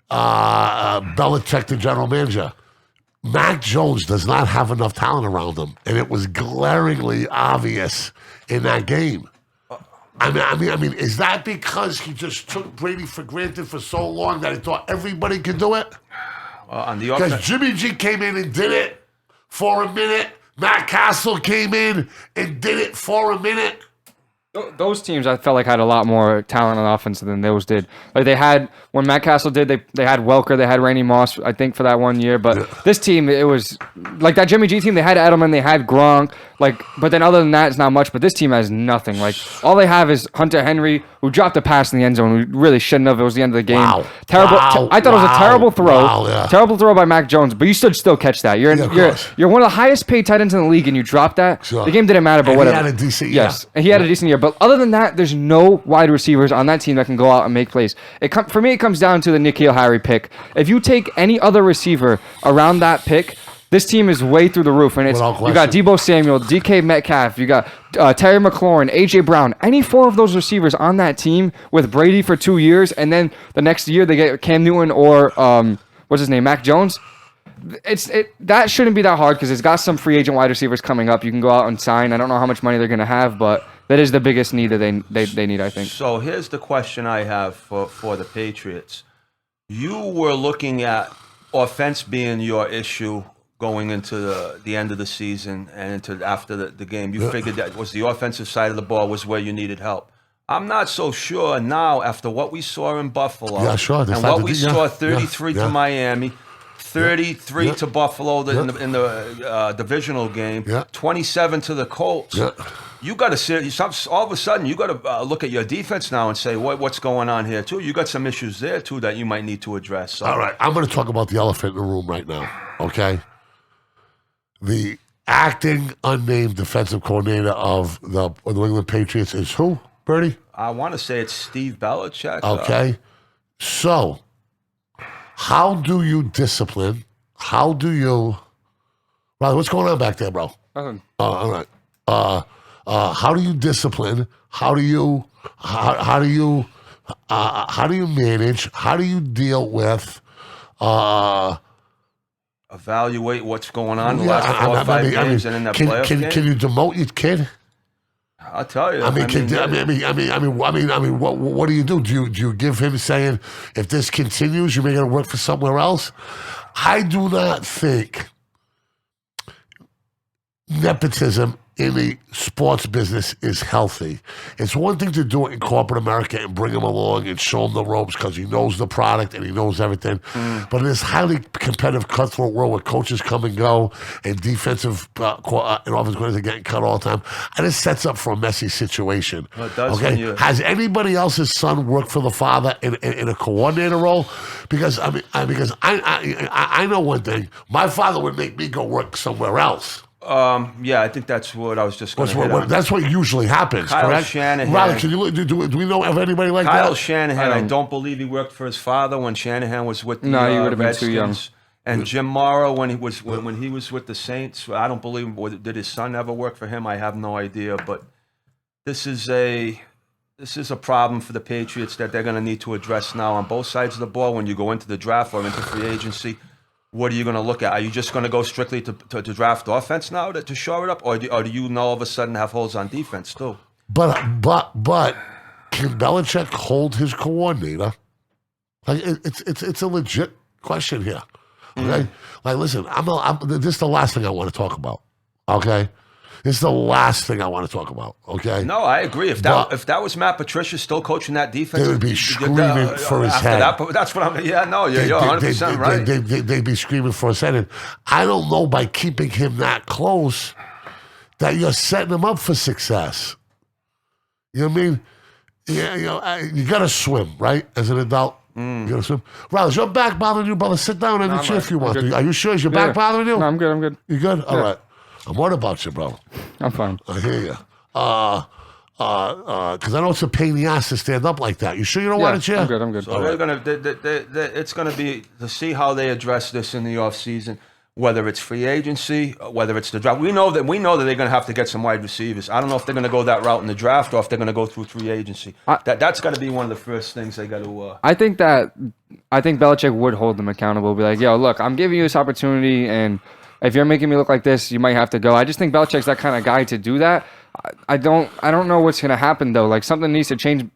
Belichick, the general manager. Mac Jones does not have enough talent around him, and it was glaringly obvious in that game. I mean, is that because he just took Brady for granted for so long that he thought everybody could do it? Because Jimmy G came in and did it for a minute. Matt Castle came in and did it for a minute. Those teams, I felt like, had a lot more talent on offense than those did. Like they had, when Matt Castle did, they had Welker, they had Randy Moss, I think, for that 1 year. But this team, it was like that Jimmy G team. They had Edelman, they had Gronk. But then other than that, it's not much. But this team has nothing. Like all they have is Hunter Henry, who dropped a pass in the end zone, who really shouldn't have. It was the end of the game. Wow. Terrible. I thought it was a terrible throw. Terrible throw by Mac Jones. But you should still catch that. You're one of the highest paid tight ends in the league, and you dropped that. Sure. The game didn't matter. But and whatever. He had a decent year. Yes, and he had a decent year. But other than that, there's no wide receivers on that team that can go out and make plays. For me, it comes down to the N'Keal Harry pick. If you take any other receiver around that pick, this team is way through the roof. And you got Deebo Samuel, DK Metcalf, you got Terry McLaurin, A.J. Brown. Any 4 of those receivers on that team with Brady for 2 years, and then the next year they get Cam Newton or, what's his name, Mac Jones. That shouldn't be that hard because it's got some free agent wide receivers coming up. You can go out and sign. I don't know how much money they're going to have, but that is the biggest need that they need, I think. So here's the question I have for the Patriots. You were looking at offense being your issue going into the end of the season and into after the game. You figured that was the offensive side of the ball was where you needed help. I'm not so sure now after what we saw in Buffalo and what we saw 33 to Miami, 33 to Buffalo in the divisional game, 27 to the Colts. You got to all of a sudden you got to look at your defense now and say what's going on here too. You got some issues there too that you might need to address. So. All right, I'm going to talk about the elephant in the room right now. Okay, the acting unnamed defensive coordinator of the New England Patriots is who? Birdie? I want to say it's Steve Belichick. Okay, so how do you discipline? How do you? Riley, what's going on back there, bro? All right. How do you discipline? How do you manage? How do you deal with? Evaluate what's going on in the last 4 or 5 games and in that playoff game. Can you demote your kid? I'll tell you. What do you do? Do you give him saying, if this continues, you're making it work for somewhere else? I do not think nepotism in the sports business is healthy. It's one thing to do it in corporate America and bring him along and show him the ropes because he knows the product and he knows everything. But in this highly competitive, cutthroat world where coaches come and go and defensive and offensive coordinators are getting cut all the time, and it sets up for a messy situation. Well, it does. Okay, has anybody else's son worked for the father in a coordinator role? Because I know one thing: my father would make me go work somewhere else. Yeah, I think that's what I was just going to hit on. That's what usually happens, Kyle correct? Shanahan. Riley, do we know of anybody like that? Kyle Shanahan, I don't believe he worked for his father when Shanahan was with the No, he would have been too young. And Jim Morrow, when he was with the Saints, I don't believe, did his son ever work for him? I have no idea. But this is a problem for the Patriots that they're going to need to address now on both sides of the ball when you go into the draft or into free agency. What are you going to look at? Are you just going to go strictly to draft offense now to shore it up, or do you all of a sudden have holes on defense too? But can Belichick hold his coordinator? Like it's a legit question here. Okay, like listen, this is the last thing I want to talk about. Okay? This is the last thing I want to talk about, okay? No, I agree. If that was Matt Patricia still coaching that defense, they would be screaming for his head. That's what I'm. Yeah, no, you're 100% right. They'd be screaming for his head. And I don't know, by keeping him that close, that you're setting him up for success. You know what I mean? Yeah, you got to swim, right? As an adult, you got to swim. Rouse, your back bothering you, brother? Sit down in the chair if you want to. Are you sure? Is your back bothering you? No, I'm good. You good? All right. I'm worried about you, bro. I'm fine. I hear you. Because I know it's a pain in the ass to stand up like that. You sure you don't want a chair? I'm good. So it's gonna be to see how they address this in the offseason, whether it's free agency, whether it's the draft. We know that they're gonna have to get some wide receivers. I don't know if they're gonna go that route in the draft or if they're gonna go through free agency. That's got to be one of the first things they got to. I think Belichick would hold them accountable. Be like, yo, look, I'm giving you this opportunity, and if you're making me look like this, you might have to go. I just think Belichick's that kind of guy to do that. I don't know what's going to happen, though. Like, something needs to change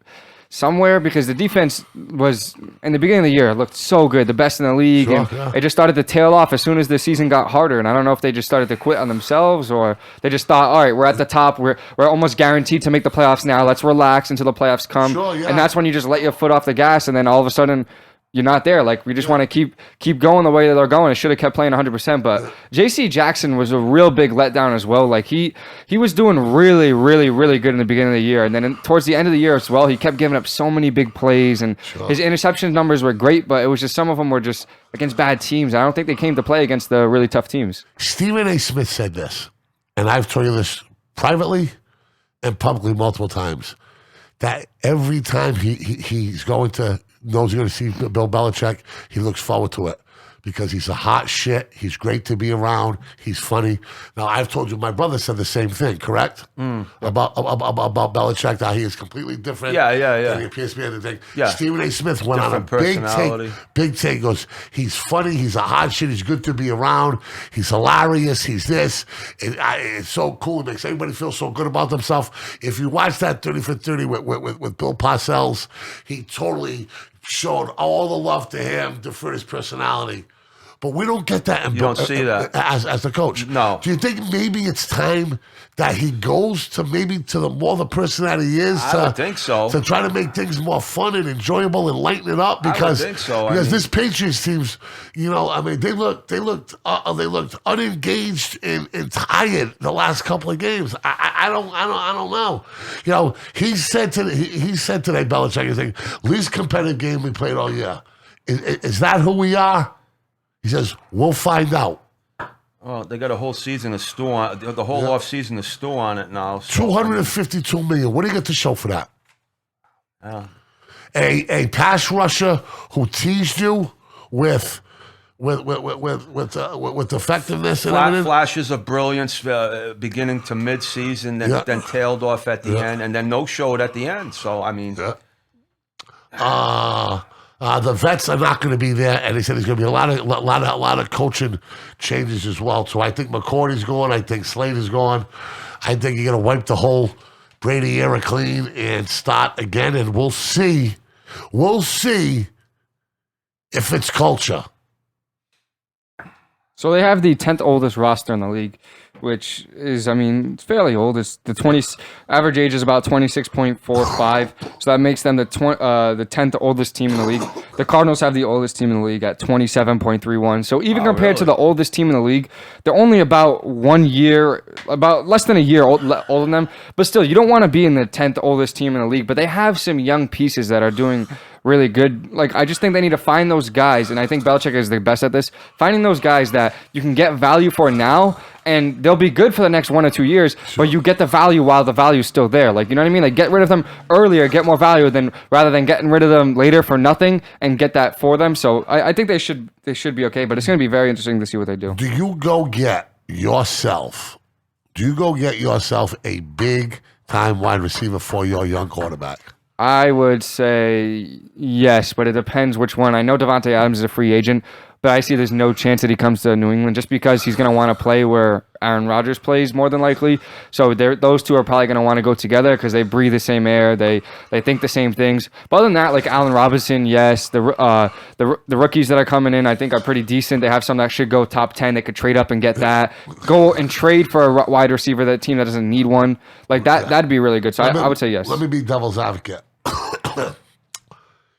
somewhere, because the defense was, in the beginning of the year, it looked so good, the best in the league. Sure, and yeah. it just started to tail off as soon as the season got harder. And I don't know if they just started to quit on themselves, or they just thought, all right, we're at the top. We're almost guaranteed to make the playoffs now. Let's relax until the playoffs come. Sure, yeah. And that's when you just let your foot off the gas, and then all of a sudden you're not there. Like, we just want to keep going the way that they're going. It should have kept playing 100%. But J.C. Jackson was a real big letdown as well. Like, he was doing really, really, really good in the beginning of the year. And then towards the end of the year as well, he kept giving up so many big plays. And his interception numbers were great, but it was just some of them were just against bad teams. I don't think they came to play against the really tough teams. Stephen A. Smith said this, and I've told you this privately and publicly multiple times, that every time he's knows he's going to see Bill Belichick, he looks forward to it, because he's a hot shit. He's great to be around. He's funny. Now, I've told you, my brother said the same thing, correct? About Belichick, that he is completely different. Yeah. Than he appears to be anything. Yeah. Stephen A. Smith went on a big take, goes, he's funny, he's a hot shit, he's good to be around, he's hilarious, he's this. It's so cool. It makes everybody feel so good about themselves. If you watch that 30 for 30 with Bill Parcells, he totally showed all the love to him, for his personality. But we don't get that. You don't see that as the coach. No. Do you think maybe it's time that he goes to the more the person that he is? I would think so. To try to make things more fun and enjoyable and lighten it up, because I would think so. Because this Patriots team's, they looked unengaged and tired the last couple of games. I don't know. He said today, Belichick, he's saying, least competitive game we played all year. Is that who we are? He says, we'll find out. Well, they got a whole season to stew on, the whole off season to stew on it now. So, $252 million. What do you get to show for that? Yeah. A pass rusher who teased you with effectiveness and everything. Flashes of brilliance beginning to mid-season, then tailed off at the end, and then no showed at the end. So I mean. The vets are not going to be there, and he said there's going to be a lot of coaching changes as well. So I think McCourty's gone. I think Slater's gone. I think you're going to wipe the whole Brady era clean and start again, and we'll see. We'll see if it's culture. So they have the 10th oldest roster in the league, which is, it's fairly old. It's the average age is about 26.45. So that makes them the 10th oldest team in the league. The Cardinals have the oldest team in the league at 27.31. So even compared to the oldest team in the league, they're only about less than a year older than them. But still, you don't want to be in the 10th oldest team in the league. But they have some young pieces that are doing really good. Like, I just think they need to find those guys, and I think Belichick is the best at this, finding those guys that you can get value for now, and they'll be good for the next 1 or 2 years, but you get the value while the value's still there. Like, you know what I mean? Like, get rid of them earlier, get more value rather than getting rid of them later for nothing and get that for them. So I think they should be okay, but it's going to be very interesting to see what they do. Do you go get yourself a big-time wide receiver for your young quarterback? I would say yes, but it depends which one. I know Devontae Adams is a free agent, but I see there's no chance that he comes to New England just because he's going to want to play where Aaron Rodgers plays more than likely. So those two are probably going to want to go together because they breathe the same air. They think the same things. But other than that, like Allen Robinson, yes, the rookies that are coming in, I think are pretty decent. They have some that should go top 10. They could trade up and get that. Go and trade for a wide receiver, that team that doesn't need one. Like that'd be really good. So I would say yes. Let me be devil's advocate.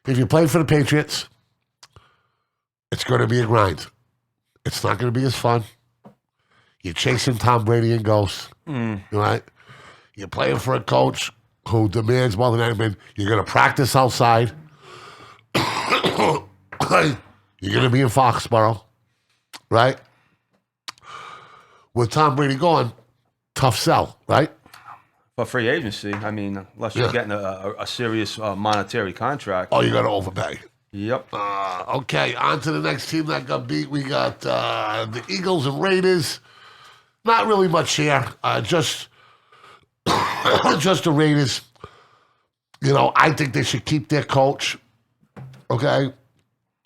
If you play for the Patriots, it's going to be a grind. It's not going to be as fun. You're chasing Tom Brady and ghosts, right? You're playing for a coach who demands more than anything. You're going to practice outside. You're going to be in Foxborough, right? With Tom Brady gone, tough sell, right? For free agency, I mean, unless you're getting a serious monetary contract. Oh, you got to overpay. Yep. Okay, on to the next team that got beat. We got the Eagles and Raiders. Not really much here. Just the Raiders. You know, I think they should keep their coach. Okay.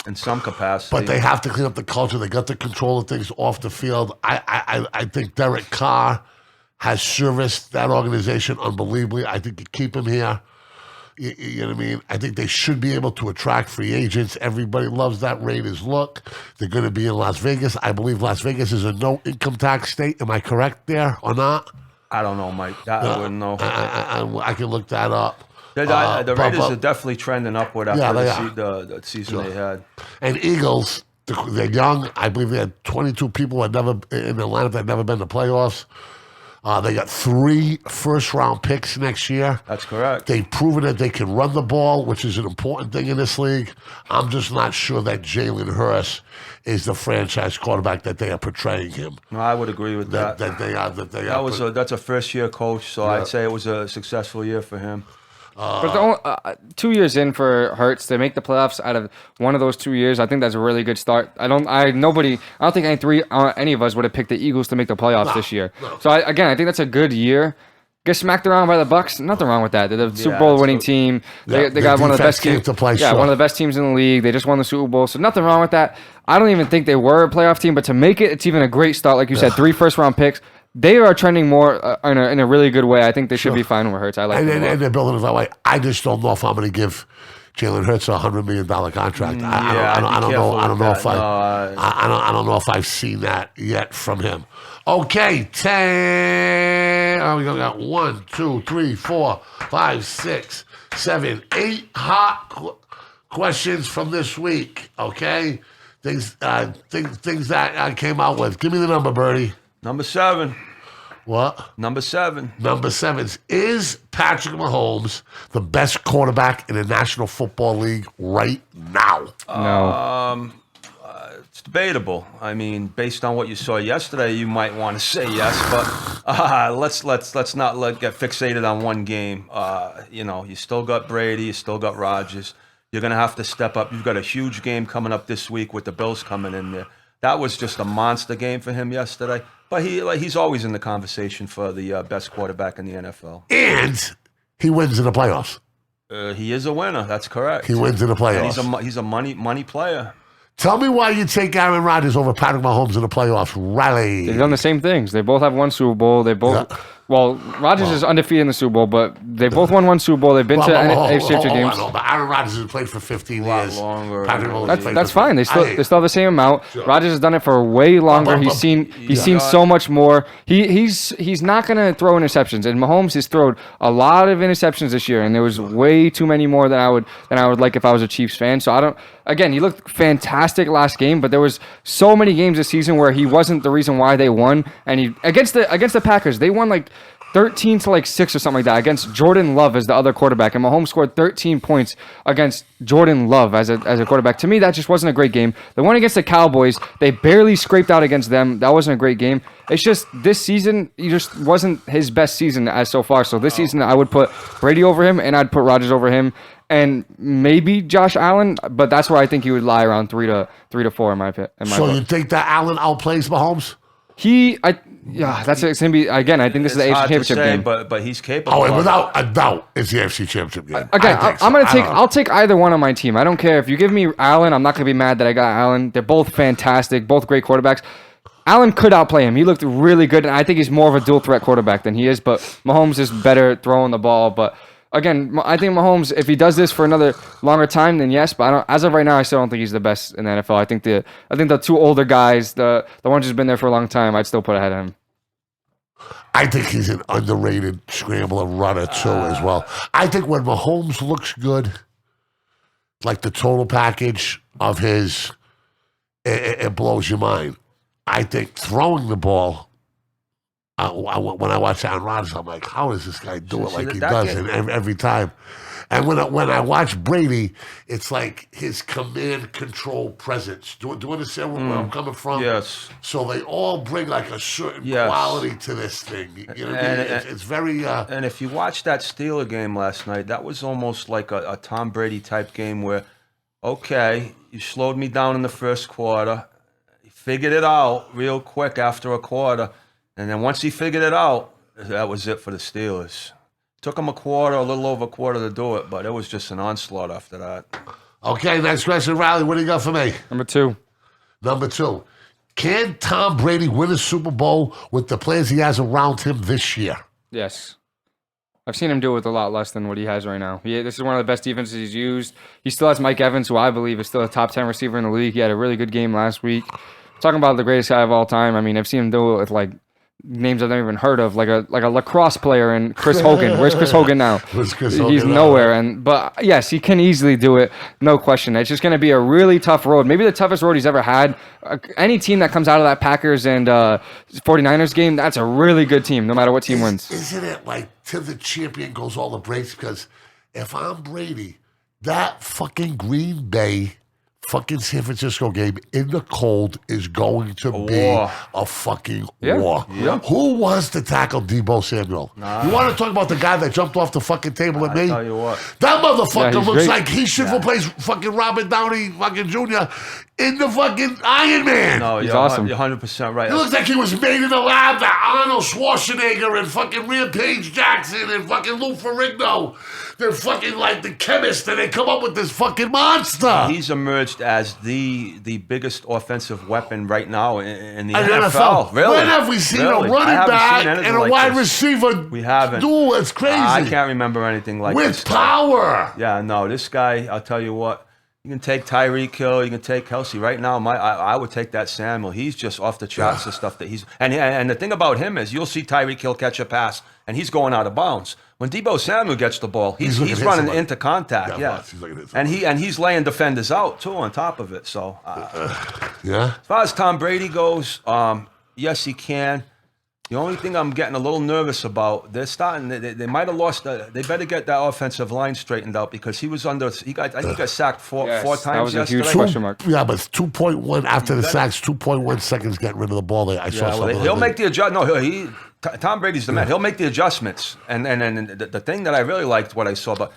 In some capacity. But they have to clean up the culture. They got to control of things off the field. I think Derek Carr has serviced that organization unbelievably. I think you keep him here. You know what I mean? I think they should be able to attract free agents. Everybody loves that Raiders look. They're going to be in Las Vegas. I believe Las Vegas is a no income tax state. Am I correct there or not? I don't know, Mike. I wouldn't know. I can look that up. The Raiders are definitely trending upward after the season they had. And Eagles, they're young. I believe they had 22 people in the lineup that had never been to playoffs. They got 3 first-round picks next year. That's correct. They've proven that they can run the ball, which is an important thing in this league. I'm just not sure that Jalen Hurts is the franchise quarterback that they are portraying him. No, I would agree with that. That's a first-year coach, so I'd say it was a successful year for him. But 2 years in for Hurts, they make the playoffs out of one of those 2 years. I think that's a really good start. I don't think any of us would have picked the Eagles to make the playoffs this year. No. So I think that's a good year. Get smacked around by the Bucs, nothing wrong with that. They're the Super Bowl winning team. They got one of the best teams to play. Yeah, one of the best teams in the league. They just won the Super Bowl, so nothing wrong with that. I don't even think they were a playoff team, but to make it, it's even a great start. Like you said, 3 first-round picks. They are trending more in a really good way. I think they should be fine with Hurts. I like them. And they're building it that way. I just don't know if I'm going to give Jalen Hurts a $100 million contract. I don't know if I've seen that yet from him. Okay, 10. We got 1, 2, 3, 4, 5, 6, 7, 8 hot questions from this week. Okay, things that I came out with. Give me the number, Birdie. Number 7. What? Number 7. Number 7 is Patrick Mahomes the best quarterback in the National Football League right now? No. It's debatable. I mean, based on what you saw yesterday, you might want to say yes, but let's not get fixated on one game. You still got Brady, you still got Rodgers. You're going to have to step up. You've got a huge game coming up this week with the Bills coming in there. That was just a monster game for him yesterday. But he's always in the conversation for the best quarterback in the NFL. And he wins in the playoffs. He is a winner. That's correct. He wins in the playoffs. And he's a money player. Tell me why you take Aaron Rodgers over Patrick Mahomes in the playoffs. Rally. They've done the same things. They both have one Super Bowl. They both... Yeah. Well, Rodgers is undefeated in the Super Bowl, but they both won one Super Bowl. They've been to AFC Championship games. But Aaron Rodgers has played for 15 years. Longer. That's fine. They still have the same amount. Sure. Rodgers has done it for way longer. He's seen so much more. He's not going to throw interceptions, and Mahomes has thrown a lot of interceptions this year, and there was way too many more than I would like if I was a Chiefs fan. So I don't. Again, he looked fantastic last game, but there was so many games this season where he wasn't the reason why they won. And he against the Packers, they won like 13-6 or something like that against Jordan Love as the other quarterback, and Mahomes scored 13 points against Jordan Love as a quarterback. To me, that just wasn't a great game. The one against the Cowboys, they barely scraped out against them. That wasn't a great game. It's just this season, he just wasn't his best season as so far. So this season, I would put Brady over him, and I'd put Rodgers over him, and maybe Josh Allen, but that's where I think he would lie around 3 to 4 in my opinion. So you think that Allen outplays Mahomes? That's it's gonna be again. I think this is the AFC Championship game. But he's capable. Oh, and without a doubt, it's the AFC Championship game. Again, I'll take either one on my team. I don't care if you give me Allen. I'm not gonna be mad that I got Allen. They're both fantastic, both great quarterbacks. Allen could outplay him. He looked really good, and I think he's more of a dual threat quarterback than he is. But Mahomes is better throwing the ball. But again, I think Mahomes, if he does this for another longer time, then yes. But as of right now, I still don't think he's the best in the NFL. I think the two older guys, the ones who's been there for a long time, I'd still put ahead of him. I think he's an underrated scrambler runner too, as well. I think when Mahomes looks good, like the total package of his, it blows your mind. I think throwing the ball, when I watch Aaron Rodgers, I'm like, how does this guy do it like he does every time? And when I watch Brady, it's like his command control presence. Do you understand where I'm coming from? Yes. So they all bring like a certain quality to this thing. You know what I mean? It's very... and if you watch that Steeler game last night, that was almost like a Tom Brady type game where, okay, you slowed me down in the first quarter, he figured it out real quick after a quarter, and then once he figured it out, that was it for the Steelers. Took him a little over a quarter to do it, but it was just an onslaught after that. Okay, next question, Riley. What do you got for me? Number two. Can Tom Brady win a Super Bowl with the players he has around him this year? Yes. I've seen him do it with a lot less than what he has right now. This is one of the best defenses he's used. He still has Mike Evans, who I believe is still a top 10 receiver in the league. He had a really good game last week. Talking about the greatest guy of all time, I mean, I've seen him do it with like names I've never even heard of, like a lacrosse player and Chris Hogan. Where's Chris Hogan now? He's nowhere. But yes, he can easily do it, no question. It's just going to be a really tough road, maybe the toughest road he's ever had. Any team that comes out of that Packers and 49ers game, that's a really good team, no matter what team wins. Isn't it like till the champion goes all the breaks? Because if I'm Brady, that fucking Green Bay fucking San Francisco game in the cold is going to be a fucking war. Yeah. Who was to tackle Deebo Samuel? You want to talk about the guy that jumped off the fucking table at me? I tell you what. That motherfucker looks great. like he should replace fucking Robert Downey fucking Jr. in the fucking Iron Man. No, He's you're awesome. You're 100% right. He looks like he was made in the lab by Arnold Schwarzenegger and fucking Rampage Jackson and fucking Lou Ferrigno. They're fucking like the chemist, and they come up with this fucking monster. He's emerged as the biggest offensive weapon right now in the And NFL. Really? When have we seen Really? a running back and a like wide this. receiver We haven't. duel? It's crazy. I can't remember anything like this. With power. Yeah, no, this guy, I'll tell you what, you can take Tyreek Hill, you can take Kelsey. Right now, I would take that Samuel. He's just off the charts, the stuff that he's... And the thing about him is you'll see Tyreek Hill catch a pass, and he's going out of bounds. When Deebo Samuel gets the ball, he's running into contact. Yeah. And he's laying defenders out, too, on top of it. So, yeah. As far as Tom Brady goes, yes, he can. The only thing I'm getting a little nervous about, they're starting. They might have lost. They better get that offensive line straightened out because he was under. I think he got sacked four times that was yesterday. a huge question mark. Yeah, but it's 2.1 after the sacks. 2.1 seconds getting rid of the ball. I saw something. He'll make the adjust. No, Tom Brady's the man. He'll make the adjustments. And the thing that I really liked what I saw about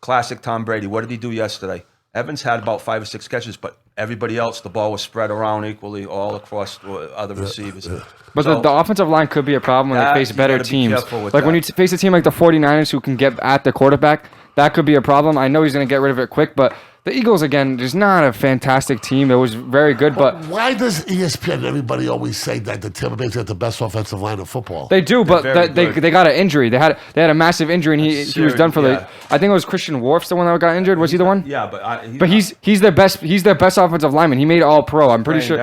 classic Tom Brady. What did he do yesterday? Evans had about 5 or 6 catches, but everybody else, the ball was spread around equally all across other receivers. But the offensive line could be a problem when they face better teams. Like when you face a team like the 49ers who can get at the quarterback, that could be a problem. I know he's going to get rid of it quick, but the Eagles, again, is not a fantastic team. It was very good, but why does ESPN and everybody always say that the Tampa Bay's got the best offensive line in football? They do, but they got an injury. They had a massive injury, and he was done for the. I think it was Christian Worf's the one that got injured. Was he the one? Yeah, but he's their best. He's their best offensive lineman. He made All Pro. I'm pretty sure.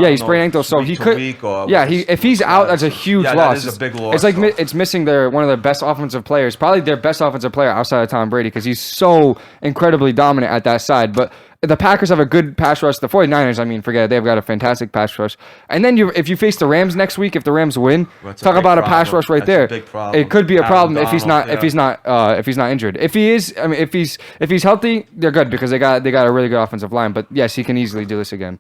He sprained ankle, so he could. If he's out, that's a huge loss. That is a big loss. It's like it's missing one of their best offensive players, probably their best offensive player outside of Tom Brady, because he's so incredibly dominant at that side. But the Packers have a good pass rush. The 49ers, I mean, forget it. They've got a fantastic pass rush. And then if you face the Rams next week, if the Rams win, talk about a pass rush right there. It could be a problem if he's not injured. If he is, I mean, if he's healthy, they're good because they got a really good offensive line. But yes, he can easily do this again.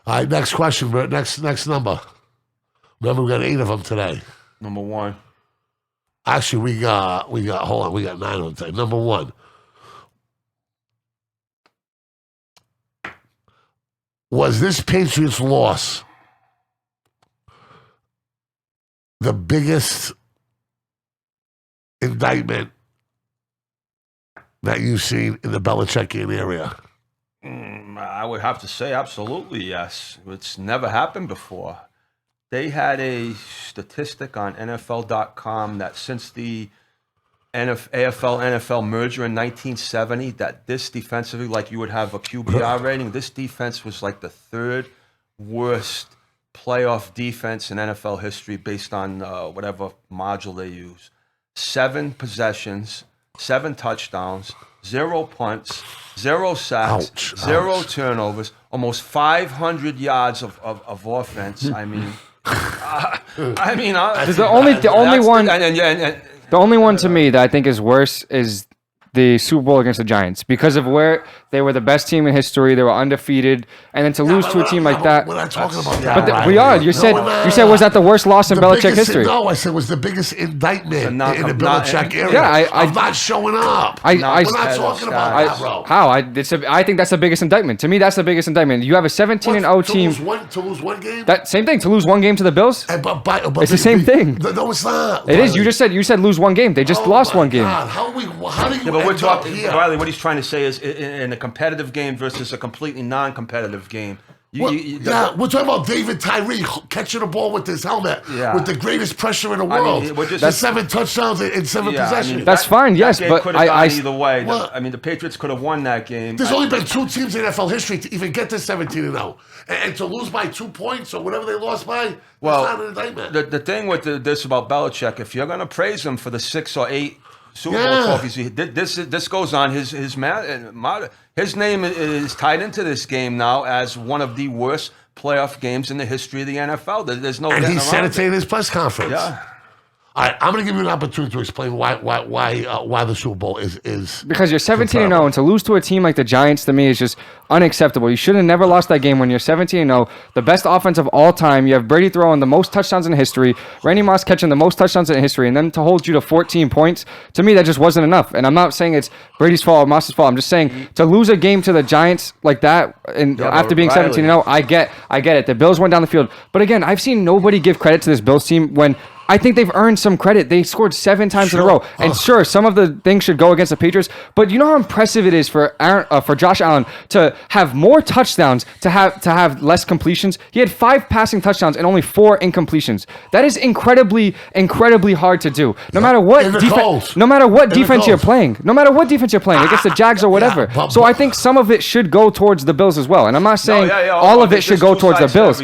All right, next question. Next number. Remember, we got 8 of them today. Number 1. Actually, we got 9 of them today. Number 1. Was this Patriots loss the biggest indictment that you've seen in the Belichickian area? I would have to say absolutely yes. It's never happened before. They had a statistic on NFL.com that since the AFL-NFL merger in 1970, that this defensively, like you would have a QBR rating, this defense was like the third worst playoff defense in NFL history based on whatever module they use. 7 possessions, 7 touchdowns, 0 punts, 0 sacks, 0 turnovers, almost 500 yards of offense. I mean, the only one. The only one to me that I think is worse is the Super Bowl against the Giants because of where they were the best team in history. They were undefeated, and then to lose to a team like that. We're not talking about that. But we are. You said was that the worst loss in Belichick history? No, I said it was the biggest indictment in the Belichick area. Yeah, I'm not showing up. We're not talking about that, bro. How? I think that's the biggest indictment. To me, that's the biggest indictment. You have a 17-0 team. To lose one game? That same thing. To lose one game to the Bills? But it's the same thing. No, it's not. It is. You said lose one game. They just lost one game. God. How do you but we're talking, here? Riley, what he's trying to say is in a competitive game versus a completely non-competitive game. We're talking about David Tyree catching the ball with his helmet with the greatest pressure in the world. That's 7 touchdowns in 7 possessions. That's fine, yes, but could have gone either way. The Patriots could have won that game. There's only been 2 teams in NFL history to even get to 17-0, and to lose by 2 points or whatever they lost by. Well, that's not an indictment. The thing with this about Belichick, if you're going to praise him for the 6 or 8 Super Bowl trophies, this goes on his name is tied into this game now as one of the worst playoff games in the history of the NFL. There's no. And he said it in his press conference. Yeah. All right, I'm going to give you an opportunity to explain why the Super Bowl is because you're 17-0, and to lose to a team like the Giants to me is just unacceptable. You should have never lost that game when you're 17-0. The best offense of all time. You have Birdie throwing the most touchdowns in history, Randy Moss catching the most touchdowns in history, and then to hold you to 14 points, to me that just wasn't enough. And I'm not saying it's Brady's fault or Moss's fault. I'm just saying to lose a game to the Giants like that, and after being 17-0, I get it. The Bills went down the field, but again, I've seen nobody give credit to this Bills team when I think they've earned some credit. They scored 7 times in a row. And sure, some of the things should go against the Patriots, but you know how impressive it is for Josh Allen to have more touchdowns, to have less completions? He had 5 passing touchdowns and only 4 incompletions. That is incredibly hard to do. No matter what defense you're playing against the Jags or whatever. So I think some of it should go towards the Bills as well. And I'm not saying all of it should go towards the Bills.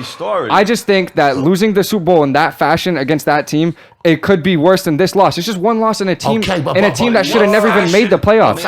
I just think that losing the Super Bowl in that fashion against that team, it could be worse than this loss. It's just one loss in a team that should have never even made the playoffs.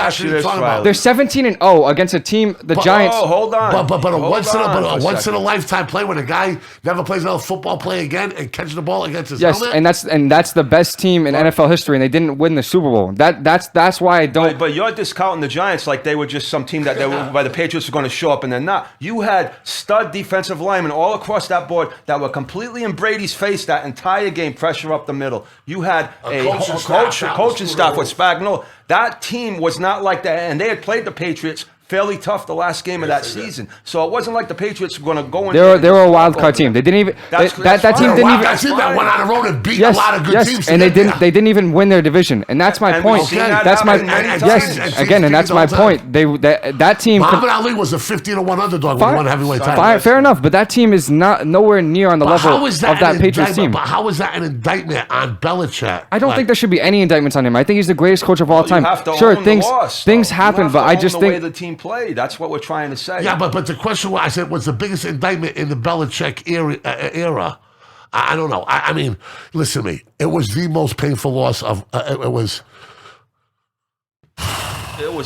They're 17-0 against a team, the Giants. Hold on. But a once in a lifetime play when a guy never plays another football play again and catches the ball against his helmet. and that's the best team in NFL history, and they didn't win the Super Bowl. That's why I don't. But you're discounting the Giants like they were just some team that by the Patriots were going to show up and they're not. You had stud defensive linemen all across that board that were completely in Brady's face that entire game, pressure up the middle. You had a coaching staff with Spagnuolo. That team was not like that, and they had played the Patriots fairly tough the last game of that season. So it wasn't like the Patriots were going to go in. They were a wild card team. They didn't even that team didn't even. That team that went on the road and beat a lot of good teams. And they didn't even win their division. And that's my point. That's my and that's my point. That team. Muhammad Ali was a 50-1 underdog when he won heavyweight title. Fair enough, but that team is nowhere near on the level of that Patriots team. But how is that an indictment on Belichick? I don't think there should be any indictments on him. I think he's the greatest coach of all time. Sure, things happen, but I just think the team play. That's what we're trying to say. Yeah, but the question was, I said, was the biggest indictment in the Belichick era? I don't know. I mean, listen to me. It was the most painful loss of. It was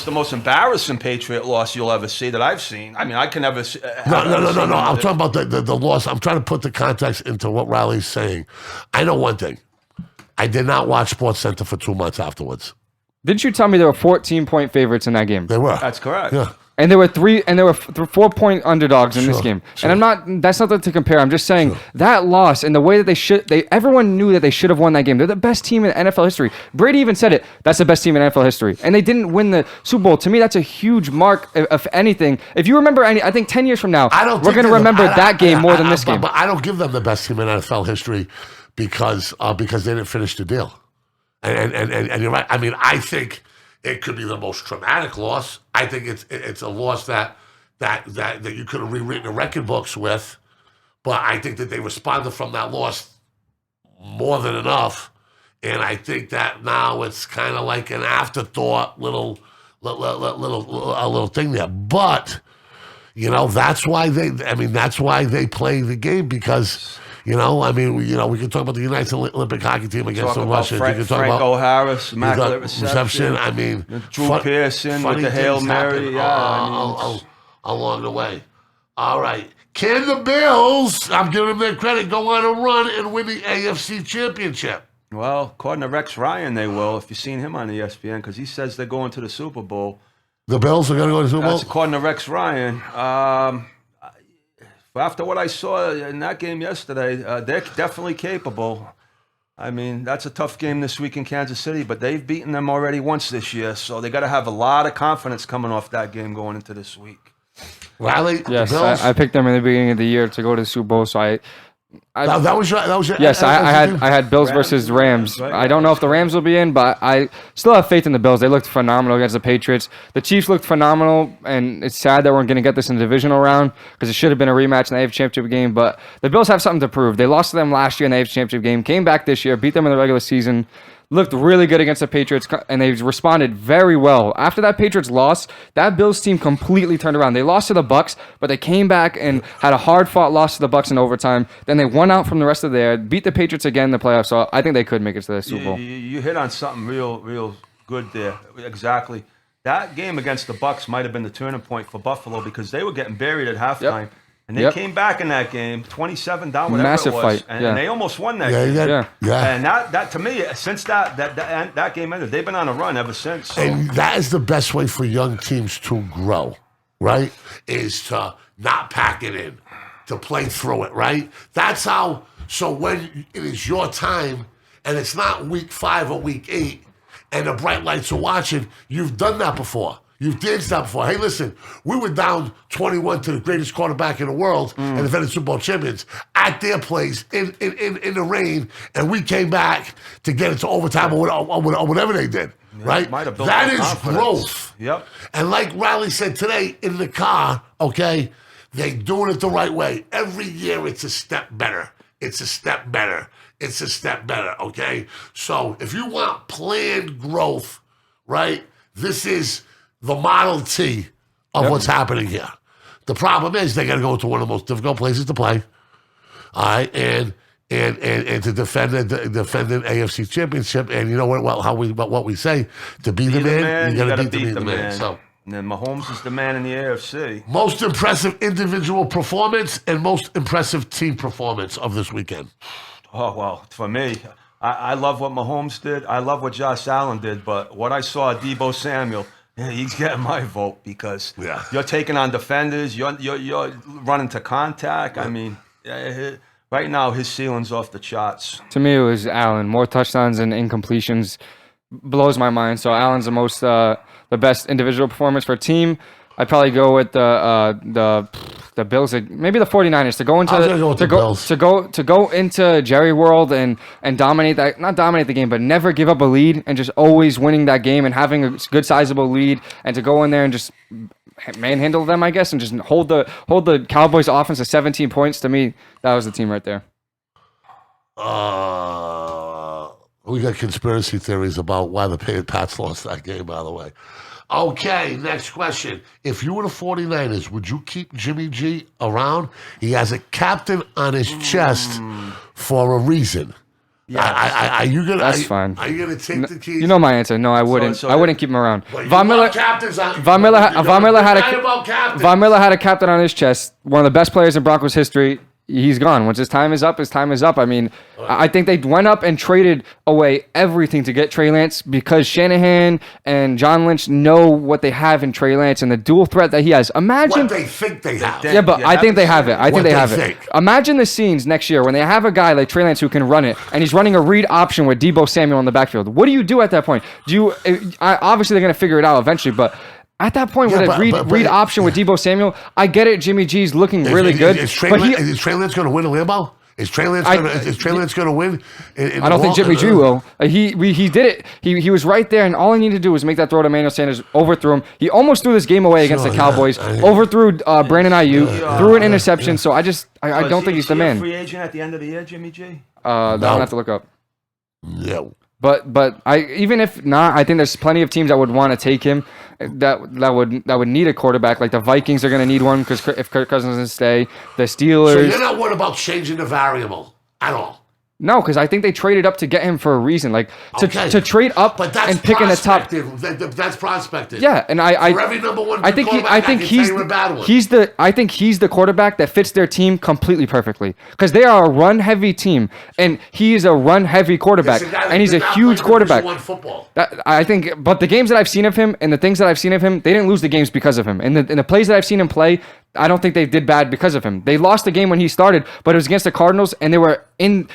the most embarrassing Patriot loss you'll ever see that I've seen. I mean, I can never. No. I'm talking about the loss. I'm trying to put the context into what Riley's saying. I know one thing. I did not watch SportsCenter for 2 months afterwards. Didn't you tell me there were 14-point favorites in that game? They were. That's correct. Yeah. And there were 4-point underdogs in this game. Sure. And that's nothing to compare. I'm just saying that loss and the way that everyone knew that they should have won that game. They're the best team in NFL history. Brady even said it. That's the best team in NFL history. And they didn't win the Super Bowl. To me, that's a huge mark of anything. If you remember I think 10 years from now, we're going to remember that game more than this game. But I don't give them the best team in NFL history because they didn't finish the deal. And you're right. I mean, I think it could be the most traumatic loss. I think it's a loss that you could have rewritten the record books with. But I think that they responded from that loss more than enough. And I think that now it's kind of like an afterthought, little thing there. But that's why they play the game, because we can talk about the United Olympic hockey team against the Russians. You can talk about O'Hara's immaculate reception. I mean, Drew Pearson with the Hail Mary. Along the way. All right. Can the Bills, I'm giving them their credit, go on a run and win the AFC Championship? Well, according to Rex Ryan, they will, if you've seen him on ESPN, because he says they're going to the Super Bowl. The Bills are going to go to the Super Bowl? That's according to Rex Ryan. After what I saw in that game yesterday, they're definitely capable. I mean, that's a tough game this week in Kansas City, but they've beaten them already once this year, so they got to have a lot of confidence coming off that game going into this week. Riley, yes, I picked them in the beginning of the year to go to the Super Bowl, so that was your yes. I had Bills versus Rams. Right. I don't know if the Rams will be in, but I still have faith in the Bills. They looked phenomenal against the Patriots. The Chiefs looked phenomenal, and it's sad that we're going to get this in the divisional round because it should have been a rematch in the AFC Championship game. But the Bills have something to prove. They lost to them last year in the AFC Championship game, came back this year, beat them in the regular season. Looked really good against the Patriots, and they responded very well. After that Patriots loss, that Bills team completely turned around. They lost to the Bucs, but they came back and had a hard-fought loss to the Bucs in overtime. Then they won out from the rest of there, beat the Patriots again in the playoffs, so I think they could make it to the Super Bowl. You hit on something real good there. Exactly. That game against the Bucs might have been the turning point for Buffalo because they were getting buried at halftime. Yep. And they came back in that game, 27 down, whatever Massive it was, fight. and they almost won that game. Yeah. And that to me, since that game ended, they've been on a run ever since. So. And that is the best way for young teams to grow, right? Is to not pack it in, to play through it, right? That's how. So when it is your time, and it's not week 5 or week 8, and the bright lights are watching, you've done that before. You've danced that before. Hey, listen, we were down 21 to the greatest quarterback in the world and defending Super Bowl champions at their place in the rain, and we came back to get it to overtime or whatever they did, right? That is growth. Yep. And like Riley said today in the car, okay, they doing it the right way. Every year it's a step better. It's a step better. It's a step better, okay? So if you want planned growth, right, this is the Model T of what's happening here. The problem is they got to go to one of the most difficult places to play, all right, and to defend an AFC championship. And you know what we say, to be the man, you got to beat the man. So. And then Mahomes is the man in the AFC. Most impressive individual performance and most impressive team performance of this weekend. Oh, well, for me, I love what Mahomes did. I love what Josh Allen did. But what I saw Deebo Samuel, he's getting my vote because you're taking on defenders. You're running to contact. I mean, right now his ceiling's off the charts. To me, it was Allen. More touchdowns and incompletions blows my mind. So Allen's the best individual performance for a team. I'd probably go with the Bills, maybe the 49ers to go into Jerry World and dominate that, not dominate the game, but never give up a lead and just always winning that game and having a good sizable lead, and to go in there and just manhandle them, I guess, and just hold the Cowboys offense to 17 points. To me, that was the team right there. We got conspiracy theories about why the Pats lost that game, by the way. Okay, next question. If you were the 49ers, would you keep Jimmy G around? He has a captain on his chest for a reason. Yeah, are you gonna? That's fine. Are you gonna take the keys? You know my answer. No, I wouldn't. I wouldn't keep him around. Von Miller had a captain on his chest. One of the best players in Broncos history. He's gone. Once his time is up, his time is up. I mean, I think they went up and traded away everything to get Trey Lance because Shanahan and John Lynch know what they have in Trey Lance and the dual threat that he has. Imagine what they think they have. Yeah, but I think they have it. I think they have it. Imagine the scenes next year when they have a guy like Trey Lance who can run it, and he's running a read option with Deebo Samuel in the backfield. What do you do at that point? Obviously they're going to figure it out eventually, but at that point, with a read option with Deebo Samuel, I get it. Jimmy G's looking really good. Is Trey Lance going to win a Lambeau? Is Trey Lance going to win? I don't think Jimmy G will. He did it. He was right there, and all he needed to do was make that throw to Emmanuel Sanders, overthrew him. He almost threw this game away against the Cowboys, overthrew Brandon Ayuk, threw an interception. So I don't think he's the man. Free agent at the end of the year, Jimmy G? That I'll have to look up. No. But even if not, I think there's plenty of teams that would want to take him. That would need a quarterback. Like the Vikings are going to need one because if Kirk Cousins doesn't stay, the Steelers. So you're not worried about changing the variable at all. No, because I think they traded up to get him for a reason, like to trade up and pick in the top. That's prospecting. Yeah, and for every number one. I think he's the quarterback that fits their team completely perfectly because they are a run heavy team, and he is a run heavy quarterback, and he's a huge quarterback. I think, but the games that I've seen of him and the things that I've seen of him, they didn't lose the games because of him. And the plays that I've seen him play, I don't think they did bad because of him. They lost the game when he started, but it was against the Cardinals, and they were in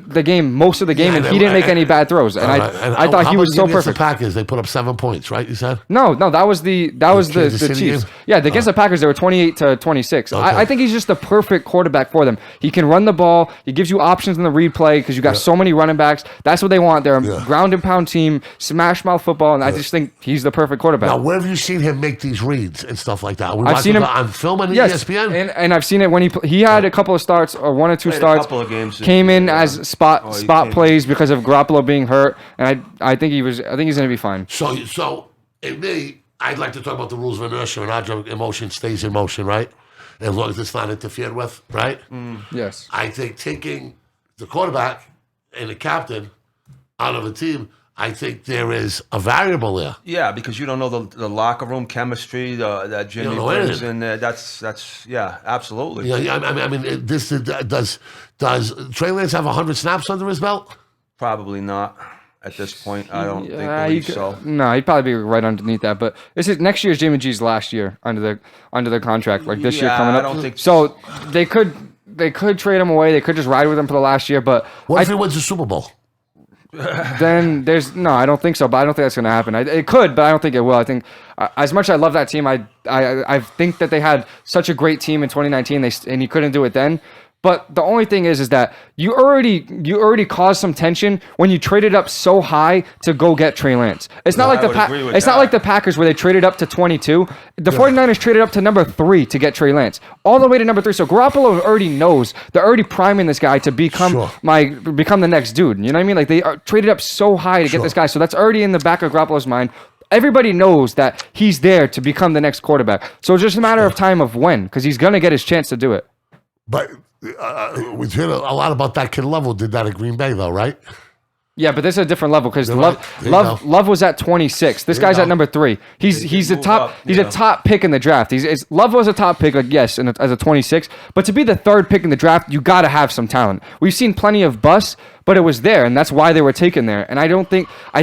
the game most of the game, and he didn't make any bad throws. And I thought he was so perfect. The Packers, they put up 7 points, right? You said no. That was the Chiefs. Game? Yeah, against the Packers, they were 28-26. Okay. I think he's just the perfect quarterback for them. He can run the ball. He gives you options in the replay because you got so many running backs. That's what they want. They're a ground and pound team, smash mouth football, and I just think he's the perfect quarterback. Now, where have you seen him make these reads and stuff like that? I've seen him on film on ESPN, and I've seen it when he had a couple of starts or one or two starts. A couple of games came in as spot plays because of Garoppolo being hurt, and I think he's going to be fine. So in me, I'd like to talk about the rules of inertia and object emotion stays in motion, right? As long as it's not interfered with, right? Yes. I think taking the quarterback and the captain out of the team, I think there is a variable there. Yeah, because you don't know the locker room chemistry that Jimmy brings in there. That's absolutely. Yeah, I mean, does Trey Lance have 100 snaps under his belt? Probably not at this point. I don't believe so. No, he'd probably be right underneath that. But next year's Jimmy G's last year under the contract. Like this year coming up. I don't think so. They could trade him away. They could just ride with him for the last year. But what if he wins the Super Bowl? Then I don't think so. But I don't think that's going to happen. It could, but I don't think it will. I think as much as I love that team, I think that they had such a great team in 2019, and he couldn't do it then. But the only thing is that you already caused some tension when you traded up so high to go get Trey Lance. It's not like not like the Packers where they traded up to 22. The 49ers traded up to number 3 to get Trey Lance, all the way to number 3. So Garoppolo already knows they're already priming this guy to become the next dude. You know what I mean? Like they traded up so high to get this guy, so that's already in the back of Garoppolo's mind. Everybody knows that he's there to become the next quarterback. So it's just a matter of time of when, because he's gonna get his chance to do it. But we've heard a lot about that kid Love who did that at Green Bay, though, right? Yeah, but this is a different level because Love was at 26. This guy's at number 3. He's a top pick in the draft. Love was a top pick, like yes, as a 26. But to be the 3rd pick in the draft, you got to have some talent. We've seen plenty of busts, but it was there, and that's why they were taken there. And I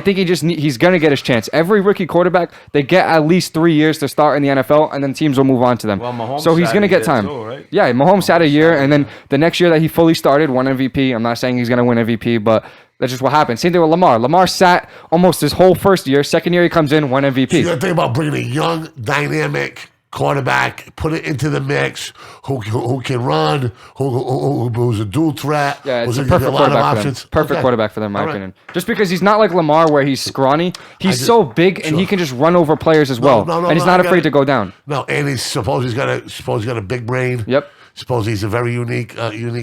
think he's gonna get his chance. Every rookie quarterback, they get at least 3 years to start in the NFL, and then teams will move on to them. Well, Mahomes so he's gonna get time. Too, right? Yeah, Mahomes had a year, and then the next year that he fully started, won MVP. I'm not saying he's gonna win MVP, but that's just what happened. Same thing with Lamar. Lamar sat almost his whole first year. Second year, he comes in, won MVP. So you got to think about bringing a young, dynamic quarterback, put it into the mix, who can run, who's a dual threat. Yeah, it's a perfect quarterback for them. Perfect quarterback for them, in my opinion. Just because he's not like Lamar where he's scrawny. He's so big and he can just run over players as well. And he's not afraid to go down. No, and he's got a big brain. Yep. Suppose he's a very unique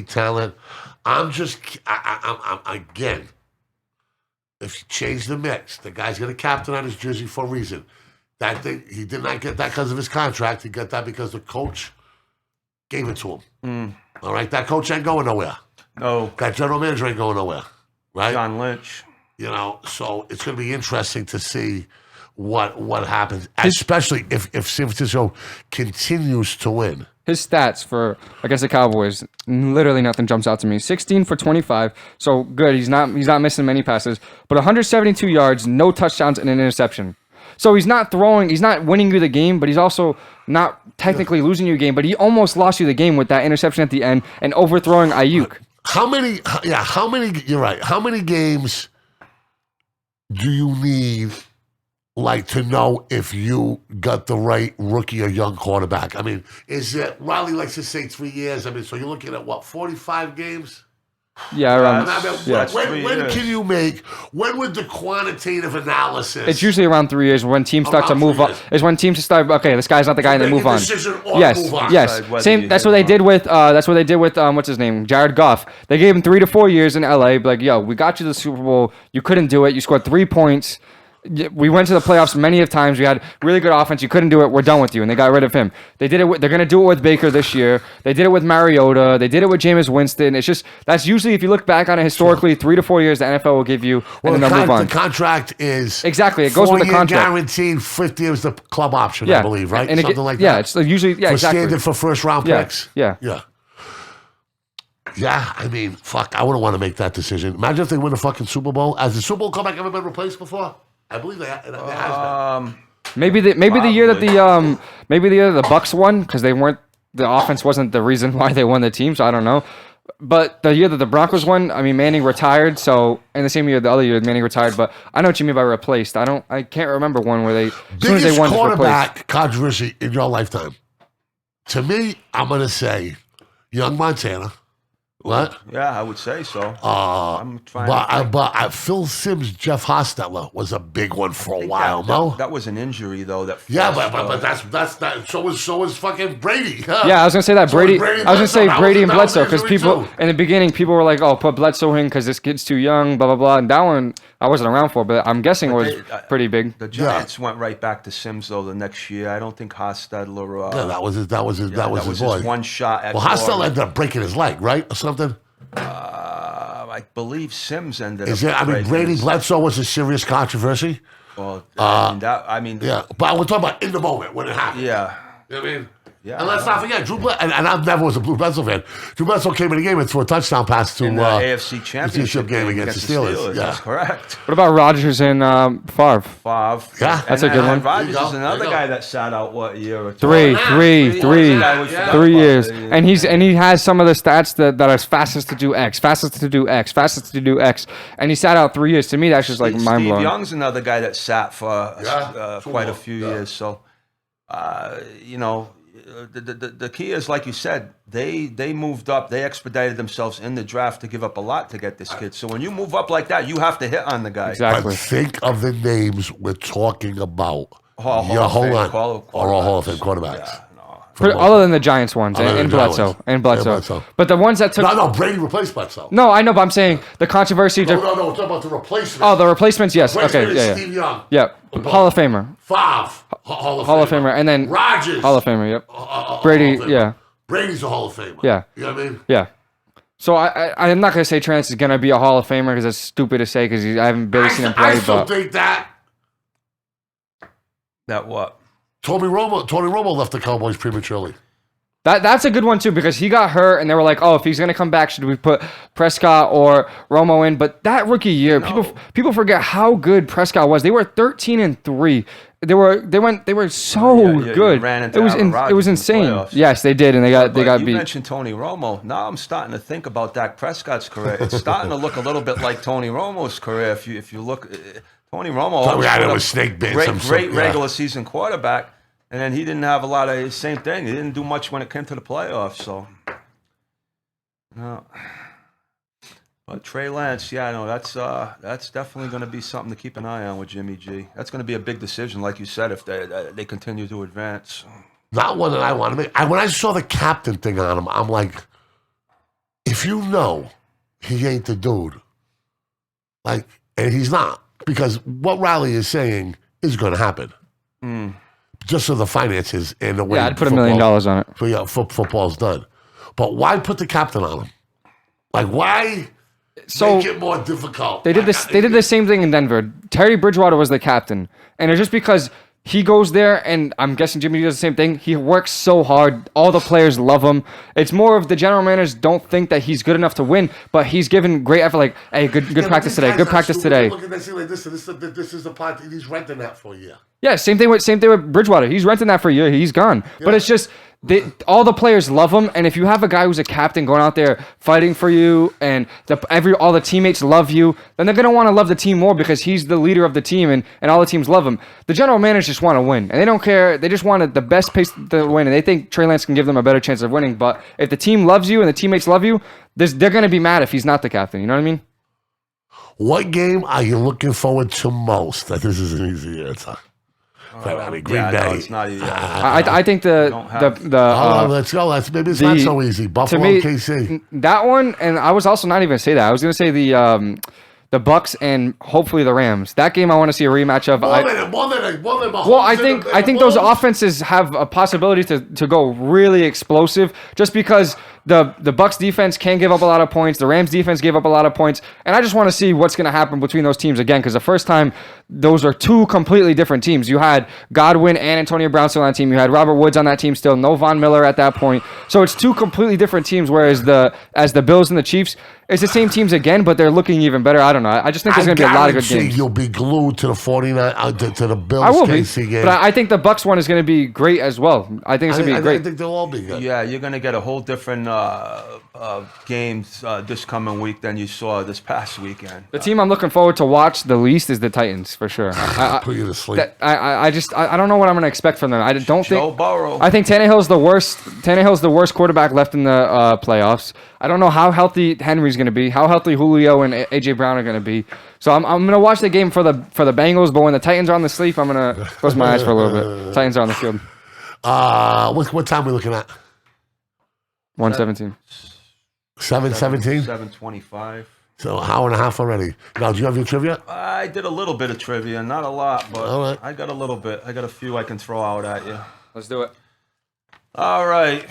talent. I'm again, if you change the mix, the guy's got a captain on his jersey for a reason. That thing, he did not get that because of his contract. He got that because the coach gave it to him. All right, that coach ain't going nowhere. No. That general manager ain't going nowhere. Right? John Lynch. You know, so it's going to be interesting to see what happens, especially if San Francisco continues to win. His stats for against the Cowboys, literally nothing jumps out to me. 16 for 25, so good. He's not missing many passes, but 172 yards, no touchdowns, and an interception. So he's not winning you the game, but he's also not technically losing you a game. But he almost lost you the game with that interception at the end and overthrowing Ayuk. How many? You're right. How many games do you need like to know if you got the right rookie or young quarterback? I mean, is it Riley likes to say 3 years? I mean, so you're looking at what, 45 games? Yeah, around. When can you make? When would the quantitative analysis? It's usually around 3 years when teams start to move up. Is when teams start. Okay, this guy's not the guy, and they move on. Yes. Same. That's what they did with. What's his name? Jared Goff. They gave him 3 to 4 years in LA. Like, yo, we got you to the Super Bowl. You couldn't do it. You scored 3 points. We went to the playoffs many of times. We had really good offense. You couldn't do it. We're done with you. And they got rid of him. They did it. They're going to do it with Baker this year. They did it with Mariota. They did it with Jameis Winston. It's just that's usually, if you look back on it historically, 3 to 4 years the NFL will give you, and then they'll move on. The contract is exactly. It goes with the contract. Guaranteed. 50 is the club option, I believe, right? And something like that. Yeah, it's usually for standard for first round picks. Yeah. I mean, fuck. I wouldn't want to make that decision. Imagine if they win the fucking Super Bowl. Has the Super Bowl comeback ever been replaced before? I believe it has been. Maybe the year that the Bucks won, because the offense wasn't the reason why they won the team, so I don't know. But the year that the Broncos won, I mean, Manning retired, so in the same year, the other year Manning retired. But I know what you mean by replaced. I can't remember one where as soon as they won, quarterback controversy in your lifetime. To me, I'm gonna say young Montana. What? Yeah, I would say so. I'm trying. But Phil Simms, Jeff Hostetler was a big one for a while. That was an injury though. But that's that. So was fucking Brady. Huh? Yeah, I was gonna say that Brady. I was gonna say Brady and Bledsoe because people in the beginning people were like, "Oh, put Bledsoe in because this kid's too young." Blah blah blah. And that one I wasn't around for, but I'm guessing it was pretty big. The Giants went right back to Simms though the next year. I don't think Hostetler. That was his boy. One shot. Hostetler ended up breaking his leg, right, or something. I believe Simms ended up. I mean, Brady Bledsoe was a serious controversy. Well, yeah, but we're talking about in the moment when it happened. Yeah, you know what I mean. Yeah, and let's not forget, Drew Bledsoe, and I never was a Blue Bledsoe fan. Drew Bledsoe came in the game and threw a touchdown pass to the AFC Championship game against the Steelers. That's correct. What about Rodgers and Favre? Yeah, that's a good one. Rodgers is another guy that sat out what year or 3 years, and he has some of the stats that are fastest to do X, fastest to do X, fastest to do X, and he sat out 3 years. To me, that's just like mind blowing. Steve Young's another guy that sat for quite a few years. So, the key is, like you said, they moved up. They expedited themselves in the draft to give up a lot to get this kid. So when you move up like that, you have to hit on the guy. Exactly. But think of the names we're talking about. Hall of Fame quarterbacks. Yeah, other than the Giants ones and Bledsoe. But the ones that took... No, Brady replaced Bledsoe. No, I know, but I'm saying the controversy... No, we're talking about the replacements. Oh, the replacements, yes. Okay, yeah. Steve Young. Yeah, Hall of Famer. Favre. Hall of Famer. And then Rodgers. Hall of Famer, yep. Brady, yeah. Brady's a Hall of Famer. Yeah. You know what I mean? Yeah. So I'm not going to say Trance is going to be a Hall of Famer because it's stupid to say because I haven't barely seen him play. I still think that. That what? Tony Romo left the Cowboys prematurely. That's a good one too because he got hurt and they were like, oh, if he's gonna come back, should we put Prescott or Romo in? But that rookie year, people forget how good Prescott was. They were 13-3. They were so good. It was insane. Yes, they did, and they got beat. You mentioned Tony Romo. Now I'm starting to think about Dak Prescott's career. It's starting to look a little bit like Tony Romo's career. If you look, Tony Romo was snake bit. Great regular season quarterback. And then he didn't have a lot of the same thing. He didn't do much when it came to the playoffs. So, no. But Trey Lance, that's definitely going to be something to keep an eye on with Jimmy G. That's going to be a big decision, like you said, if they continue to advance. Not one that I want to make. When I saw the captain thing on him, I'm like, if you know he ain't the dude, and he's not, because what Riley is saying is going to happen. Just so the finances and the way. Yeah, I'd put $1 million on it. So football's done. But why put the captain on him? Why make it more difficult? They did this. They did the same thing in Denver. Terry Bridgewater was the captain, and it's just because he goes there, and I'm guessing Jimmy does the same thing. He works so hard. All the players love him. It's more of the general managers don't think that he's good enough to win, but he's given great effort. Like, hey, good practice today. Good practice today. Look at that thing like this. This is the part he's renting that for a year. Yeah, same thing with Bridgewater. He's renting that for a year. He's gone. Yeah. But it's just all the players love him, and if you have a guy who's a captain going out there fighting for you, and all the teammates love you, then they're gonna want to love the team more because he's the leader of the team, and all the teams love him. The general managers just want to win, and they don't care. They just wanted the best pace to win, and they think Trey Lance can give them a better chance of winning. But if the team loves you and the teammates love you, they're gonna be mad if he's not the captain. You know what I mean? What game are you looking forward to most? This is an easy answer. Green Bay. No, it's not easy. I think let's go. Maybe it's not so easy. Buffalo, KC. That one, and I was also not even going to say that. I was going to say the Bucks and hopefully the Rams. That game I want to see a rematch of. More than Mahomes. Well, I think those offenses have a possibility to go really explosive just because the Bucks defense can give up a lot of points. The Rams defense gave up a lot of points. And I just want to see what's going to happen between those teams again because the first time, those are two completely different teams. You had Godwin and Antonio Brown still on that team. You had Robert Woods on that team still. No Von Miller at that point. So it's two completely different teams, whereas the Bills and the Chiefs, it's the same teams again, but they're looking even better. I don't know. I just think there's going to be a lot of good games. You'll be glued to the 49 to the Bills. I will be, game. but I think the Bucks one is going to be great as well. I think it's going to be great. I think they'll all be good. Yeah, you're going to get a whole different games this coming week than you saw this past weekend. The team I'm looking forward to watch the least is the Titans for sure. Put you to sleep. I don't know what I'm going to expect from them. I don't Joe think. Burrow. I think Tannehill's the worst. Tannehill's the worst quarterback left in the playoffs. I don't know how healthy Henry's going to be, how healthy Julio and AJ Brown are going to be. So I'm going to watch the game for the Bengals, but when the Titans are on the sleep, I'm going to close my eyes for a little bit. Titans are on the field. What time are we looking at? 1:17. 7:17? 7:25. So an hour and a half already. Now, do you have your trivia? I did a little bit of trivia, not a lot, but all right. I got a little bit. I got a few I can throw out at you. Let's do it. All right.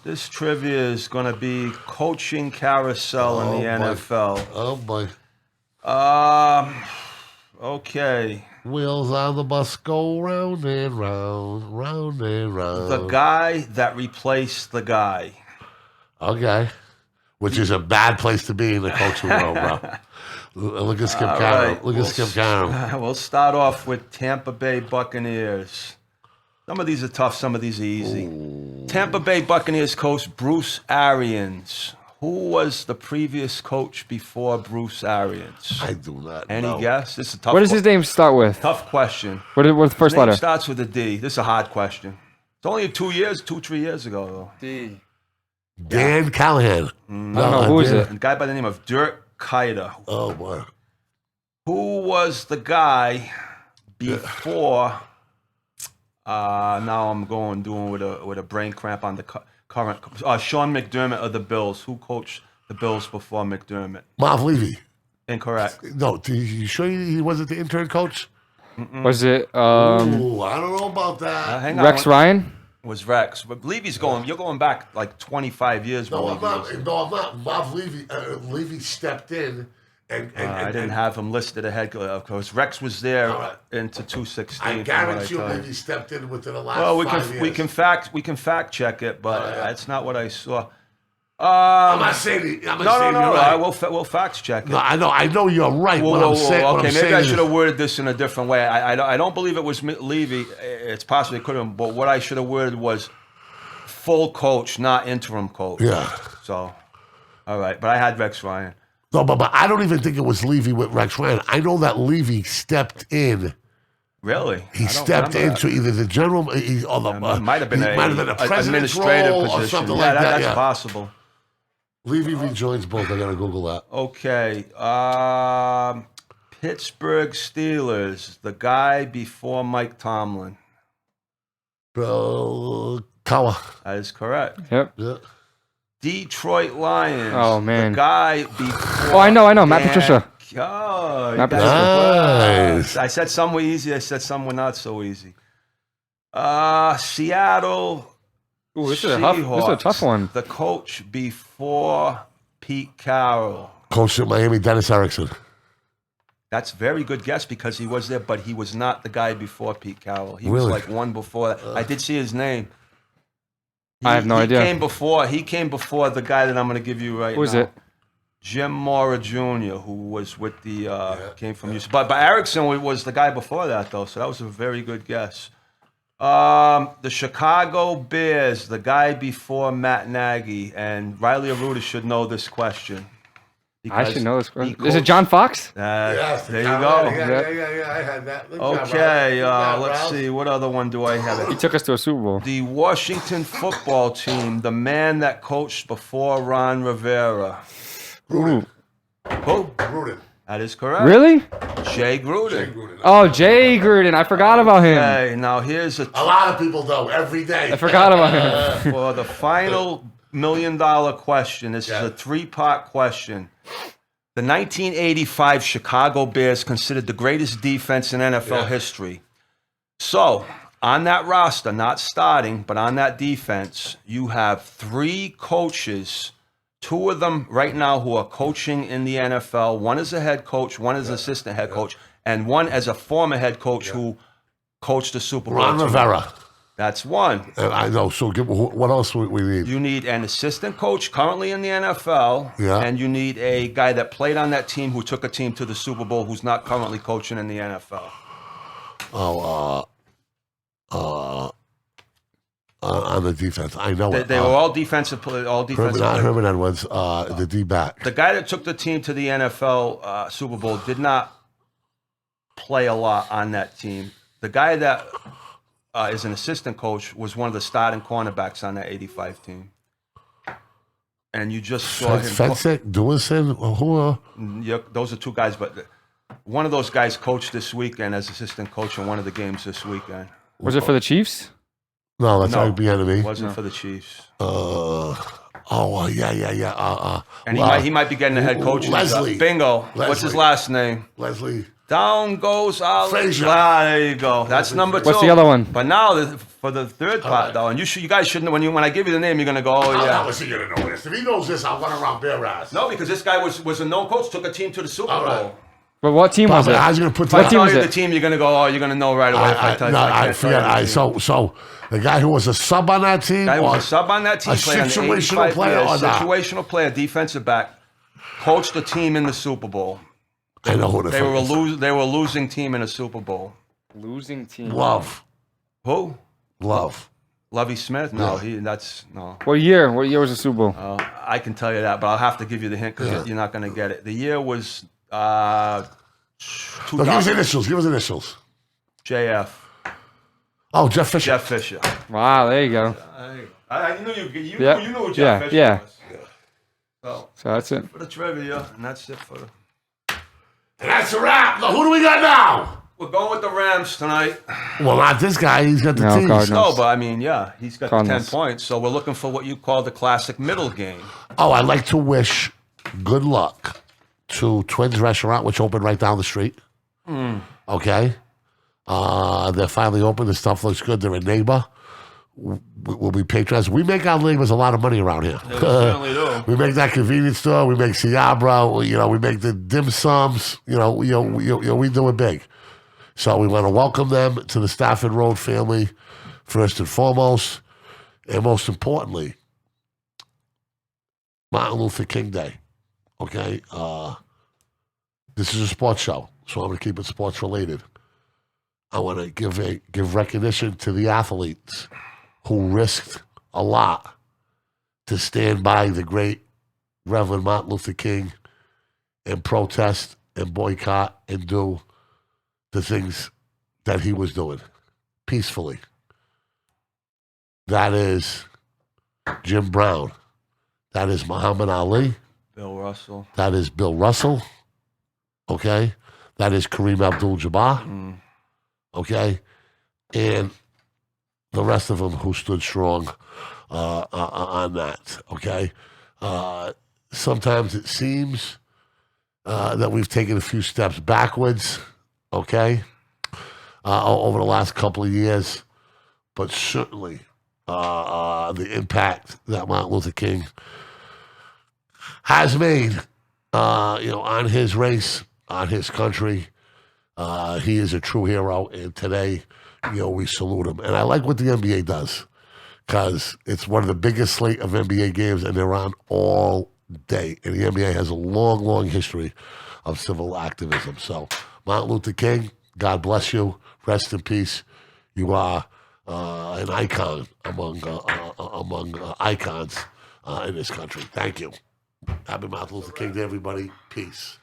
This trivia is going to be coaching carousel in the NFL. Oh, boy. Okay. Wheels on the bus go round and round, round and round. The guy that replaced the guy. Okay. Which is a bad place to be in the coaching world, bro. Look at Skip Carroll. Look at Skip Carroll. We'll start off with Tampa Bay Buccaneers. Some of these are tough, some of these are easy. Ooh. Tampa Bay Buccaneers coach Bruce Arians. Who was the previous coach before Bruce Arians? I do not know. Any guess? This is a tough. What does his name start with? Tough question. What's the first letter? His name starts with a D. This is a hard question. It's only 3 years ago, though. D. Dan Callahan. I don't know. Who is it? A guy by the name of Dirk Kuyter. Oh, boy. Who was the guy before... now I'm doing with a brain cramp on the current. Sean McDermott of the Bills. Who coached the Bills before McDermott? Marv Levy. Incorrect. No, you sure he wasn't the intern coach? Was it? Ooh, I don't know about that. Hang on. Rex Ryan? Was Rex. But Levy's going, you're going back like 25 years. No, I'm not. Marv Levy, Levy stepped in. I didn't have him listed ahead, of course. Rex was there into 216. I guarantee you Levy stepped in within the last 5 years. We can fact check it, but that's not what I saw. I'm not saying No. right. We'll fact check it. No, I know you're right. Okay, maybe I should have worded this in a different way. I don't believe it was Levy. It's possible it could have, but what I should have worded was full coach, not interim coach. Yeah. So, all right, but I had Rex Ryan. No, but I don't even think it was Levy with Rex Ryan. I know that Levy stepped in. Really? He stepped into either the general or the might have been a president's role or something like that. That's possible. Levy rejoins both. I gotta Google that. Okay. Pittsburgh Steelers. The guy before Mike Tomlin. Bill Cowher. That is correct. Yep. Yeah. Detroit Lions. Oh, man. The guy before. Oh, I know. Matt Patricia. Oh, Matt Patricia. Nice. I said some were easy. I said some were not so easy. Seattle. Ooh, this is a tough one. The coach before Pete Carroll. Coach at Miami, Dennis Erickson. That's a very good guess because he was there, but he was not the guy before Pete Carroll. He Really? was like one before that. I did see his name. I have no idea. He came before the guy that I'm going to give you right now. Who is it? Jim Mora Jr., who was with the came from UC. But Erickson was the guy before that though, so that was a very good guess. The Chicago Bears, the guy before Matt Nagy, and Riley Arruda should know this question. I should know this question. Is it John Fox? Yes, there you go. Yeah, I had that. Okay, let's see. What other one do I have? He took us to a Super Bowl. The Washington football team, the man that coached before Ron Rivera. Gruden. Who? Gruden. That is correct. Really? Jay Gruden. Oh, Jay Gruden. I forgot about him. Okay, now here's A lot of people know every day. I forgot about him. for the final $1 million question. This is a 3-part question. The 1985 Chicago Bears considered the greatest defense in NFL history. So, on that roster, not starting, but on that defense, you have 3 coaches, 2 of them right now who are coaching in the NFL. One is a head coach, one is assistant head coach, and one as a former head coach who coached the Super Bowl. Ron Rivera. That's one. I know. So what else we need? You need an assistant coach currently in the NFL, and you need a guy that played on that team who took a team to the Super Bowl who's not currently coaching in the NFL. On the defense, I know They were all defensive. Herman Edwards, the D-back. The guy that took the team to the NFL Super Bowl did not play a lot on that team. The guy that is an assistant coach was one of the starting cornerbacks on that 85 team. And you just saw him. Fensick, Dewison, who? Yeah, those are 2 guys, but one of those guys coached this weekend as assistant coach in one of the games this weekend. Was it for the Chiefs? No, that's IBNB. It wasn't for the Chiefs. Yeah. And he might be getting a head coach. Leslie. Bingo. Leslie. What's his last name? Leslie. Down goes Ali. Frazier. There you go. That's number 2. What's the other one? But now for the third part, though, and you guys shouldn't. When I give you the name, you're gonna go, oh yeah. How is he gonna know this? If he knows this, I'll run around bare ass. No, because this guy was a known coach, took a team to the Super Bowl. Right. But what team was it? How's he gonna put If I that? tell you the team, you're gonna go, oh, you're gonna know right away. I forget. So the guy who was a sub on that team, Guy who was a sub on that team, a played on the situational 85 player, years, or not? situational player, defensive back, coached the team in the Super Bowl. I know who They were a losing team in a Super Bowl. Losing team. Love. Who? Love. Lovie Smith? No, no. What year? What year was the Super Bowl? I can tell you that, but I'll have to give you the hint because you're not going to get it. The year was 2000. No, give us initials. JF. Oh, Jeff Fisher. Jeff Fisher. Wow, there you go. I knew you knew who Jeff Yeah, Fisher yeah. was. So that's it. For the trivia, and that's it for the... And that's a wrap. Now, who do we got now? We're going with the Rams tonight. Well, not this guy. He's got the teams. Cardinals. No, but I mean, yeah, he's got Cardinals. the 10 points. So we're looking for what you call the classic middle game. Oh, I'd like to wish good luck to Twins Restaurant, which opened right down the street. Okay. They're finally open. The stuff looks good. They're a neighbor. We'll be patronized. We make our neighbors a lot of money around here. They certainly do. We make that convenience store. We make Ciabra. We make the dim sums. We do it big. So we want to welcome them to the Stafford Road family, first and foremost, and most importantly, Martin Luther King Day. Okay, this is a sports show, so I'm going to keep it sports related. I want to give recognition to the athletes who risked a lot to stand by the great Reverend Martin Luther King and protest and boycott and do the things that he was doing peacefully. That is Jim Brown. That is Muhammad Ali. Bill Russell. That is Bill Russell. Okay? That is Kareem Abdul-Jabbar. Okay? And the rest of them who stood strong on that. Okay? Sometimes it seems that we've taken a few steps backwards, okay, over the last couple of years, but certainly the impact that Martin Luther King has made, on his race, on his country, he is a true hero, and today, we salute him. And I like what the NBA does, because it's one of the biggest slate of NBA games, and they're on all day. And the NBA has a long, long history of civil activism. So, Martin Luther King, God bless you. Rest in peace. You are an icon among icons in this country. Thank you. Happy Martin Luther King to everybody. Peace.